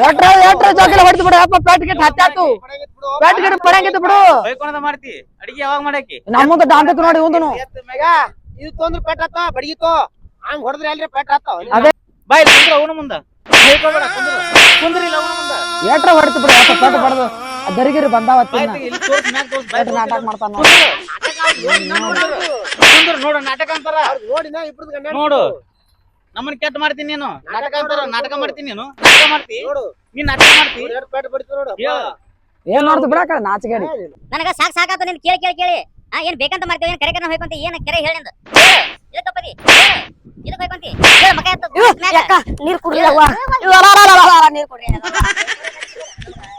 ಎಟ್ರ ಜೋಕಿಲ ಹೊಡ್ದು ಬಿಡು ಅಪ್ಪ ಪೇಟ್ ಗಿಟ್ ಹತ್ತಾತು ಪೇಟ್ ಗಿಟ್ ಪಡಂಗಿತ್ತು ಬಿಡು ಹೊಯ್ಕೊಂಡ ಮಾಡ್ತಿ ಅಡಿಗೆ ಯಾವಾಗ ಮಾಡಾಕಿ ನಮ್ಮಂತ ಡಾಂಬಕ್ ನೋಡಿ ಉಂದನು ಇದು ತೊಂದ್ರೆ ಪೆಟ್ ಹತ್ತ ಬಡಗಿತ್ತು ಹಂಗ್ ಹೊಡೆದ್ರೆ ಎಲ್ರಿ ಪೆಟ್ ಹತ್ತಾವ ಅದೇ ಬಾಯ್ ಕುಂದ್ರ ಅವನ ಮುಂದ ಹೊಯ್ಕೊಬೇಡ ಕುಂದ್ರಿಲ್ಲ ಅವನ ಮುಂದ ಎಟ್ರ ಹೊಡ್ತು ಬಿಡು ಅಪ್ಪ ಪೇಟ್ ಬಡ್ದು ದರಿಗಿರಿ ಬಂದಾವತ್ತಿನ ಬಾಯ್ ಇಲ್ಲಿ ತೋರ್ಸ್ ಮ್ಯಾಗ ತೋರ್ಸ್ ಬಾಯ್ ನಾಟಕ ಮಾಡ್ತಾನ ಕುಂದ್ರ ನೋಡು ನಾಟಕ ಅಂತಾರ ನೋಡಿನ ಇಬ್ರದ್ ಗಂಡ ನೋಡು ನಮ್ಮನ್ ಕೆಟ್ಟ ಮಾಡ್ತೀನಿ ನೀನು ನಾಟಕ ಅಂತಾರ ನಾಟಕ ಮಾಡ್ತೀನಿ ನೀನು ನಾಟಕ ಮಾಡ್ತಿ ನೋಡು ನೀನ್ ನಾಟಕ ಮಾಡ್ತಿ ಪೆಟ್ ಬಡಿತು ನೋಡು ಹೇಳ ಏನ್ ನೋಡ್ತು ಬಿಡಕ ನಾಚಿಗೇಡಿ ನನಗ ಸಾಕಾತ ನಿನ್ ಕೇಳಿ ಕೇಳಿ ಕೇಳಿ ಏನ್ ಬೇಕಂತ ಮಾಡ್ತೇವೆ ಏನ್ ಕರೆ ಕರೆ ಹೋಯ್ಕೊಂತ ಏನ್ ಕರೆ ಹೇಳಿಂದ ಇದಕ್ಕಪ್ಪದಿ ಇದಕ್ಕೆ ಹೋಯ್ಕೊಂತಿ ಮಕ ಯಾಕ ನೀರ್ ಕುಡ್ರಿ ಅವ್ವ ನೀರ್ ಕುಡ್ರಿ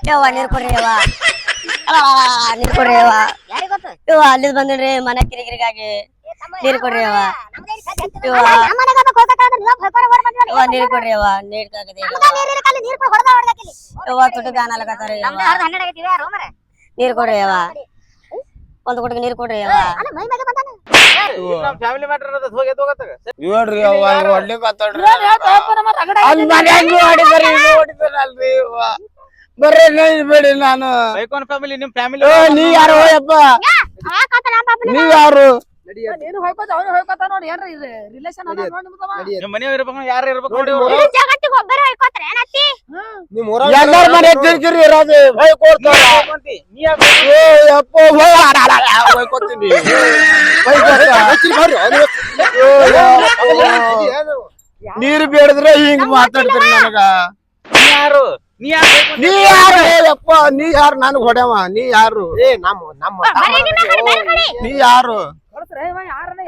ಯವ್ವ ನೀರ್ ಕುಡ್ರಿ ಯವ್ವ ನೀರ್ ಕುಡ್ರಿ ಯವ್ವ ಯಾರಿಗ ಗೊತ್ತು ಯವ್ವ ಅಲ್ಲಿದ್ ಬಂದಿಡ್ರಿ ಮನೆ ಕಿರಿಕಿರಿಗಾಗಿ ನೀರ್ ಕೊಡ್ರಿ ಯವ್ವ ಯವ್ವ ಯವ್ವ ನೀರ್ ಕೊಡ್ರಿ ಯವ್ವ ನೀರ್ ಕಾಗದೆ ಯವ್ವ ತುಟ್ಟು ಗಾನ ಲಗತಾರ ನಮ್ದು 12 ಆಗೈತಿ ಯಾರು ಮರೆ ನೀರ್ ಕೊಡ್ರಿ ಯವ್ವ ಒಂದ್ ಗುಡ್ಗೆ ನೀರ್ ಕೊಡ್ರಿ ಯವ್ವ ಫ್ಯಾಮಿಲಿ ಮ್ಯಾಟರ್ ಅದ ಹೋಗಿ ಹೋಗತ್ತಾಗ ನೋಡ್ರಿ ಅವ್ವ ಒಳ್ಳೆ ಮಾತಾಡ್ರಿ ಏನ್ ಹೇಳ್ತಾವಪ್ಪ ನಮ್ಮ ರಗಡ ಅಲ್ಲಿ ಮನ್ಯಾಗ ಹೊಡಿತಾರ ಹೊಡಿತಾರಲ್ರಿ ಬರ್ರಿ ಬೇಡಿ ನಾನು ಬೈಕೋನ್ ಫ್ಯಾಮಿಲಿ ನಿಮ್ ಫ್ಯಾಮಿಲಿ ನೀ ಯಾರು ಯಪ್ಪ ನೀವ್ ಯಾರು ನೀನು ಹೋಯ್ಕೋತ ಅವನು ಹೋಯ್ಕೋತ ನೋಡಿ ಏನ್ರ ರಿಲೇಷನ್ ಅದ ನೋಡಿ ನಿಮ್ದವ ನಿಮ್ ಮನೆಯವ್ರು ಇರ್ಬೇಕು ಯಾರು ಇರ್ಬೇಕು ನೋಡಿ ಜಗತ್ತಿಗೆ ಒಬ್ಬರೇ ಹೋಯ್ಕೋತ್ರೆ ಏನತ್ತಿ ನಿಮ್ ಎಲ್ಲಾರ ಮನೆ ಕಿರಿಕಿರಿ ಇರೋದು ಭಯ ಕೊಡ್ತಾರ ನೀ ಯಾಕೆ ಯಪ್ಪ ಹೋಯ್ಕೊತೀನಿ ನೀರು ಬೇಡಿದ್ರೆ ಹಿಂಗ್ ಮಾತಾಡ್ತೀರಿ ನನಗ ನೀ ಯಾರು ನೀ ಯಾರು ನೀ ಯಾರು ಯಪ್ಪ ನೀ ಯಾರು ನನಗ್ ಹೊಡೆವ ನೀ ಯಾರು ನೀ ಯಾರು ಕೊಡ್ತಾರೆ ಇವ ಯಾರನ್ನ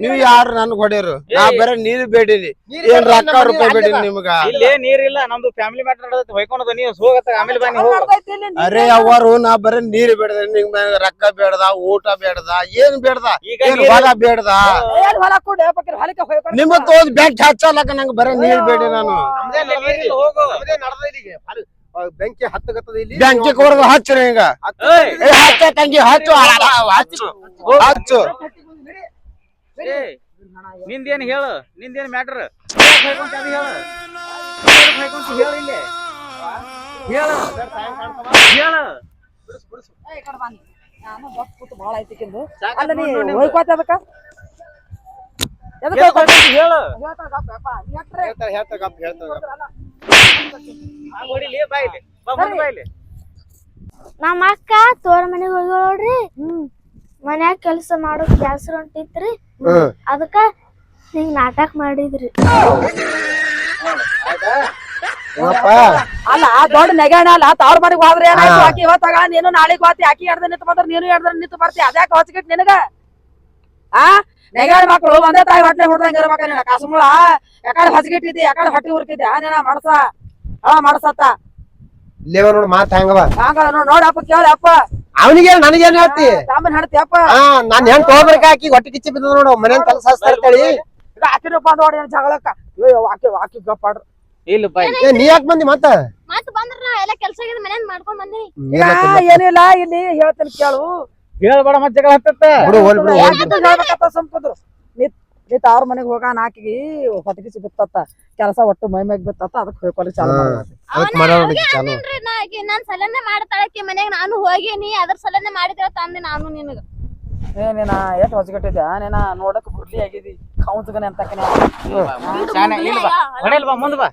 ನೀವ್ ಯಾರು ನನ್ಗ್ ಹೊಡೆಯರು ನಾ ಬರೀ ನೀರು ಬೇಡಿರಿ ಏನ್ ರೊಕ್ಕ ರೂಪಾಯಿ ಬೇಡಿರಿ ನಿಮ್ಗ ಇಲ್ಲಿ ನೀರಿಲ್ಲ ನಮ್ದು ಫ್ಯಾಮಿಲಿ ಮ್ಯಾಟರ್ ನಡೆದೈತಿ ಹೊಯ್ಕೊಂಡದ ನೀವು ಹೋಗತ್ತ ಆಮೇಲೆ ಬನ್ನಿ ಹೋಗ ಅರೆ ಅವರು ನಾ ಬರೀ ನೀರು ಬೇಡದ ನಿಮ್ ರೊಕ್ಕ ಬೇಡದ ಊಟ ಬೇಡದ ಏನ್ ಬೇಡದ ಈಗ ಏನ್ ಹೊಲ ಬೇಡದ ಏನ್ ಹೊಲ ಕೊಡು ಪಕ್ಕದ ಹೊಲಕ್ಕೆ ಹೋಯ್ಕೊಂಡು ನಿಮ್ ತೋದ್ ಬ್ಯಾಂಕ್ ಹಚ್ಚಲಕ್ಕ ನಂಗೆ ಬರೀ ನೀರ್ ಬೇಡಿ ನಾನು ಹೋಗು ಬೆಂಕಿ ಹತ್ತಗತ್ತದ ಇಲ್ಲಿ ಬೆಂಕಿ ಕೊಡದು ಹಚ್ಚ್ರಿ ಈಗ ಹಚ್ಚ ತಂಗಿ ಹಚ್ಚು ಹಚ್ಚು ಹಚ್ಚು ನಿಂದೇನ್ ಹೇಳು ನಿಂದೇನ್ ಮ್ಯಾಟರ್ ಹೇಳು ಹೇಳು ಇಲ್ಲಿ ಹೇಳು ಹೇಳು ನಾನು ಗಪ್ ಕೂತು ಭಾಳ ಐತಿಕಿಂದು ಅಲ್ಲ ನೀ ಹೋಯ್ಕೋತ ಅದಕ್ಕ ಎದಕ್ಕೆ ಹೇಳು ಹೇಳ್ತಾರ ಗಪ್ ಯಪ್ಪ ನೀ ಯಾಕ್ರೆ ಹೊಡಿಲಿ ಬಾಯಿಲಿ ಬಾಯಿಲಿ ನಮ್ಮ ಅಕ್ಕ ತೋರ ಮನೆಗೆ ಹೋಗಿ ನೋಡ್ರಿ ಮನ್ಯಾಗ ಕೆಲಸ ಮಾಡೋ ಕ್ಯಾನ್ಸರ್ ಹೊಂಟಿತ್ರಿ ಅದಕ್ಕ ಹಿಂಗ್ ನಾಟಕ ಮಾಡಿದ್ರಿ ಅಲ್ಲ ದೊಡ್ಡ ನೆಗಣ ಅಲ್ಲ ತವ್ರ ಮನೆಗೆ ಹೋದ್ರೆ ಏನಾಯ್ತು ಆಕಿ ಇವತ್ತಾಗ ನೀನು ನಾಳೆಗ್ ಹೋತಿ ಆಕಿ ಎಡ್ದ ನಿಂತು ಬಂದ್ರ ನೀನು ಎಡ್ದ ನಿಂತು ಬರ್ತಿ ಅದ್ಯಾಕ ಹೊಚ್ಕಿಟ್ ನಿನಗ ಆ ನೆಗಾಡ ಮಕ್ಕಳು ಒಂದೇ ತಾಯಿ ಹೊಟ್ಟೆ ಹುಡ್ದಂಗ ಇರ್ಬೇಕ ನಿನ ಕಸಮುಳ ಯಾಕಡೆ ಹೊಚ್ಗಿಟ್ಟಿದ್ದಿ ಯಾಕಡೆ ಹೊಟ್ಟಿ ಉರ್ಕಿದ್ದಿ ನೀನ ಮಡ್ಸ ಮಡ್ಸತ್ತ ಇಲ್ಲೇವ ನೋಡು ಮಾತ್ ಹೆಂಗವ ಹಂಗ ನೋಡಪ್ಪ ಕೇಳಪ್ಪ ಅವನಿಗೆ ನನಗೇನ್ ಹೇಳ್ತಿ ತಾಮನ್ ಹಡ್ತಿಯಪ್ಪ ನಾನ್ ಹೆಂಗ್ ತಗೋಬೇಕ ಆಕಿ ಹೊಟ್ಟೆ ಕಿಚ್ಚಿ ಬಿದ್ದ ನೋಡು ಮನೇನ್ ಕೆಲಸ ಹಚ್ತಾ ಇರ್ತೇಳಿ ಈಗ ಆಕಿನ ಬಂದ್ ನೋಡಿ ಜಗಳಕ್ಕ ಆಕಿ ಗಪ್ಪಾಡ್ರು ಇಲ್ಲ ಬಾಯ್ ನೀ ಯಾಕೆ ಬಂದಿ ಮತ್ತ ಮತ್ ಬಂದ್ರ ನಾ ಎಲ್ಲ ಕೆಲಸ ಮನ್ಯಾಗ ಮಾಡ್ಕೊಂಡ್ ಬಂದಿನಿ ಏನಿಲ್ಲ ಇಲ್ಲಿ ಹೇಳ್ತೇನೆ ಕೇಳು ಹೇಳ್ಬೇಡ ಮತ್ತೆ ಜಗಳ ಹತ್ತತ್ತ ಬಿಡು ಹೋಲ್ ಬಿಡು ಹೋಲ್ ಬಿಡು. ಹೇಳ್ಬೇಕತ್ತ ಸಂಪದ್ರು ನೀ ಅವ್ರ ಮನೆಗ್ ಹೋಗಾನ ಆಕಿಗಿ ಹೊತ್ತಿಗೆ ಬಿತ್ತತ್ತ ಕೆಲಸ ಒಟ್ಟು ಮೈ ಮ್ಯಾಗ ಬಿತ್ತತ್ತ ಅದಕ್ಕೆ ಹೋಯ್ಕೊಲಿ ಚಾಲು ಮಾಡ್ಬೇಕು ಅದಕ್ಕೆ ಮಾಡೋದು ಚಾಲು ನಾನ್ ಸಲನೆ ಮಾಡ್ತಾಳಕಿ ಮನ್ಯಾಗ ನಾನು ಹೋಗೇನಿ ಅದ್ರ ಸಲನೆ ಮಾಡಿದ್ರ ತಂದೆ ನಾನು ನಿನಗ ಏನೇನ ಎಷ್ಟ್ ಹೊಸಗಟ್ಟಿದ್ಯಾ ನೀನ ನೋಡಕ್ ಬುರ್ಲಿ ಆಗಿದಿ ಕೌನ್ಸ್ಗನೆ ಅಂತಕನೆ ಶಾನೆ ಇಲ್ಲ ಬಾ ಹೊಡೆಯಲ್ಲ ಬಾ ಮುಂದ್ ಬಾ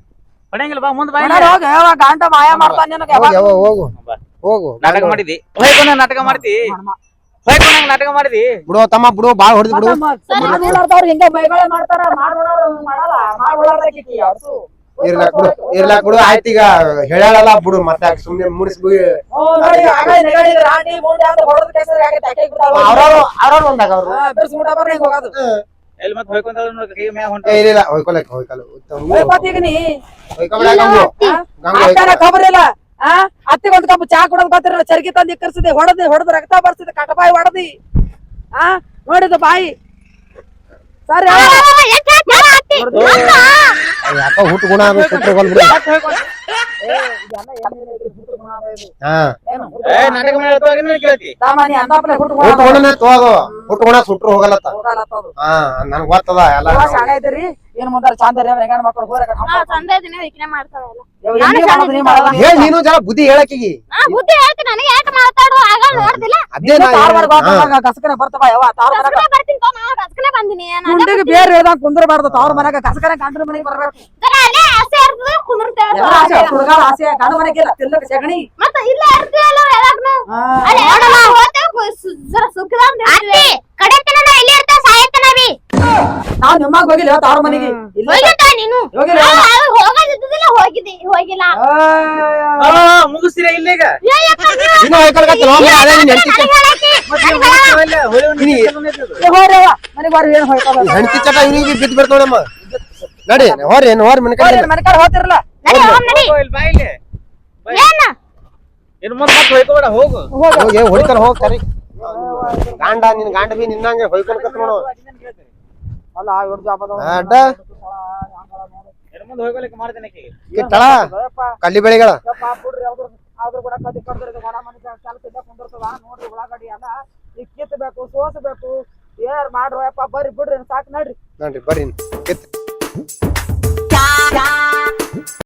ಹೊಡೆಯಂಗಿಲ್ಲ ಬಾ ಮುಂದ್ ಬಾ ಹೋಗ ಯಾವ ಗಾಂಡ ಮಾಯ ಮಾಡ್ತಾನ ನಿನಗೆ ಯಾವಾಗ ಹೋಗು ಹೋಗು ಹೋಗು ನಾಟಕ ಮಾಡಿದಿ ಹೊಯ್ಕೊಂಡ ನಾಟಕ ಮಾಡ್ತಿ ಹೊಯ್ಕೊಂಡ ನಾಟಕ ಮಾಡಿದಿ ಬಿಡು ತಮ್ಮ ಬಿಡು ಬಾಳ್ ಹೊಡೆದ್ ಬಿಡು ಮಾಡ್ತಾವ್ರು ಹಿಂಗೆ ಬೈಗಳೇ ಮಾಡ್ತಾರ ಮಾಡೋರು ಮಾಡಲ್ಲ ಮಾಡ್ಬಿಡಾರ್ದಾಕಿ ಅವ್ರು ಇರ್ಲಾಕ್ ಬಿಡು ಇರ್ಲಾಕ್ ಬಿಡು ಆಯ್ತೀಗ ಹೇಳಲ್ಲ ಬಿಡು ಮತ್ತೆ ಸುಮ್ನೆ ಮುಡಿಸ್ಬಿ ರಾಣಿ ಮೂಡಿ ಅಂತ ಹೊಡೆದ ಕೆಸರು ಆಗೈತೆ ಅವ್ರವ್ರು ಒಂದಾಗ ಅವ್ರು ಬಿರ್ಸ್ಬಿಟ್ಟ ಬರ್ರಿ ಹಿಂಗ್ ಹೋಗೋದು ಎಲ್ಲಿ ಮತ್ತೆ ಹೊಯ್ಕೊಂಡ ನೋಡಿ ಕೈ ಮ್ಯಾಗ ಹೊಂಟ ಇಲ್ಲ ಹೊಯ್ಕೊಳಕ್ ಹೊಯ್ಕಲ್ಲ ಹೋಯ್ಕೋತೀಗ ನೀ ಹೊಯ್ಕೊಬೇಡ ಗಂಗು ಅಷ್ಟೇನ ಖಬರ್ ಇಲ್ಲ ಅತ್ತಿಗೆ ಒಂದ್ ಕಪ್ ಚಾ ಕೊಡೋದ್ ಗೊತ್ತಿರಲ್ಲ ಚರ್ಗಿ ತಂದು ಇಕ್ಕರ್ಸಿದೆ ಹೊಡೆದು ರಕ್ತ ಬರ್ಸಿದೆ ಕಟಬಾಯಿ ಹೊಡೆದಿ ನೋಡಿದ ಬಾಯಿ ಸರಿ ಯಾಕೋ ಹುಟ್ಟು ಗುಣ ಅದು ಸುಟ್ರು ಬಿಡು ನಾಟಕ ಮಾಡಿ ಕೇಳ್ತಿ ಸಾಮಾನ್ಯ ಅನ್ನಪ್ಲೆ ಹುಟ್ಟು ಗುಣನೇ ತೋದು ಹುಟ್ಟು ಗುಣ ಸುಟ್ರು ಹೋಗಲತ್ತ ನನ್ಗ್ ಗೊತ್ತದ ಎಲ್ಲ ಶಾಣೆ ಇದ್ದೀರಿ ಏನ್ ಮುಂದಾರ ಚಾಂದರಿ ಅವ್ರ ಹೆಂಗಣ ಮಕ್ಕಳು ಹೋರ ಸಂದೇ ದಿನ ವಿಕ್ನೆ ಮಾಡ್ತಾರಲ್ಲ ಹೇಳ ನೀನು ಜರ ಬುದ್ಧಿ ಹೇಳಕ್ಕಿಗಿ ಬುದ್ಧಿ ಹೇಳ್ತೀನಿ ನನಗೆ ಯಾಕೆ ಮಾತಾಡು ಆಗ ನೋಡ್ದಿಲ್ಲ ಅದೇ ಕಸಕನೆ ಬರ್ತವ ಯಾವ ತಾವ್ರ ಮನೆಗ ಬರ್ತೀನಿ ನಾನು ಕಸ್ಕನೆ ಬಂದಿನಿ ಮುಂಡಿಗೆ ಬೇರೆ ಹೇಳ್ದಂಗ್ ಕುಂದ್ರಬಾರ್ದು ತಾವ್ರ ಮನೆಗ ಕಸಕನೆ ಗಂಡನ ಮನೆಗೆ ಬರ್ಬೇಕು ಅಲ್ಲೇ ಆಸೆ ಇರ್ತದೆ ಕುಂದಿರ್ತೇವೆ ಎಲ್ಲ ಆಸೆ ಹುಡುಗಾಳ ಆಸೆ ಗಂಡ ಮನೆಗಿಲ್ಲ ತಿಲ್ಲಕ ಸಗಣಿ ಮತ್ತ ಇಲ್ಲ ಇರ್ತೀವಲ್ಲ ಎಲ್ಲಾರ್ನು ಅಲ್ಲೇ ಹೋಗ್ತೇವೆ ಜರ ಸುಖದ ಕಡೆತನ ಇಲ್ಲಿ ಇರ್ತ ಸಾಯತನ ಬಿ ನಾವ್ ನಿಮ್ಮಗ್ ಹೋಗಿಲ್ಲ ತಾವ್ರ ಮನೆಗೆ ಹೋಗಿದ್ದ ನೀನು ಹೋಗಿಲ್ಲ ಹೋಗೋದಿದ್ದಿಲ್ಲ ಹೋಗಿಲ್ಲ ಮುಗಿಸ್ತೀರ ಇಲ್ಲ ಈಗ ಇನ್ನು ಹೊಯ್ಕೊಳಕತ್ತಿಲ್ಲ ಅದೇ ನಿನ್ ಹೆಂಡತಿ ಮನೆಗೆ ಬಾರಿ ಏನ್ ಹೋಯ್ಕೋಲ್ಲ ಹೆಂಡತಿ ಚಟ ಇವನಿಗೆ ಬಿದ್ದು ಬಿಡ್ತ ನೋಡಮ್ಮ ನಡಿ ಹೊರಿ ಮನೆ ಕಡೆ ಮನೆ ಕಡೆ ಹೋತಿರಲ್ಲ ಬಾಯಿಲಿ ಇನ್ ಮುಂದ್ ಮತ್ತೆ ಹೊಯ್ಕೋಬೇಡ ಹೋಗು ಹೋಗಿ ಹೊಡಿತಾರ ಹೋಗ್ತಾರಿ ಗಾಂಡ ನಿನ್ ಗಾಂಡ ಬಿ ನಿನ್ನಂಗೆ ಹೊಯ್ಕೊಳಕತ್ತ ನೋಡು ಅಲ್ಲ ಇವ್ರ ಜಾಬದ ಅಡ್ಡ ಇನ್ ಮುಂದ್ ಹೊಯ್ಕೊಲಿಕ್ಕೆ ಮಾಡ್ತೇನೆ ಕಿತ್ತಳ ಕಲ್ಲಿ ಬೆಳೆಗಳ ಬಿಡ್ರಿ ಆದ್ರೂ ಕೂಡ ಕದಿ ಕಡ್ದ್ರಿ ಒಣ ಮನೆ ಕೆಲಸ ಕುಂದಿರ್ತದ ನೋಡ್ರಿ ಉಳ್ಳಾಗಡ್ಡಿ ಎಲ್ಲ ಈಗ ಕಿತ್ತಬೇಕು ಸೋಸಬೇಕು ಏನಾರ ಮಾಡ್ರೋ ಯಪ್ಪ ಬರ್ರಿ ಬಿಡ್ರಿ ಸಾಕ್ ನಡ್ರಿ ನೋಡ್ರಿ ಬರ್ರಿ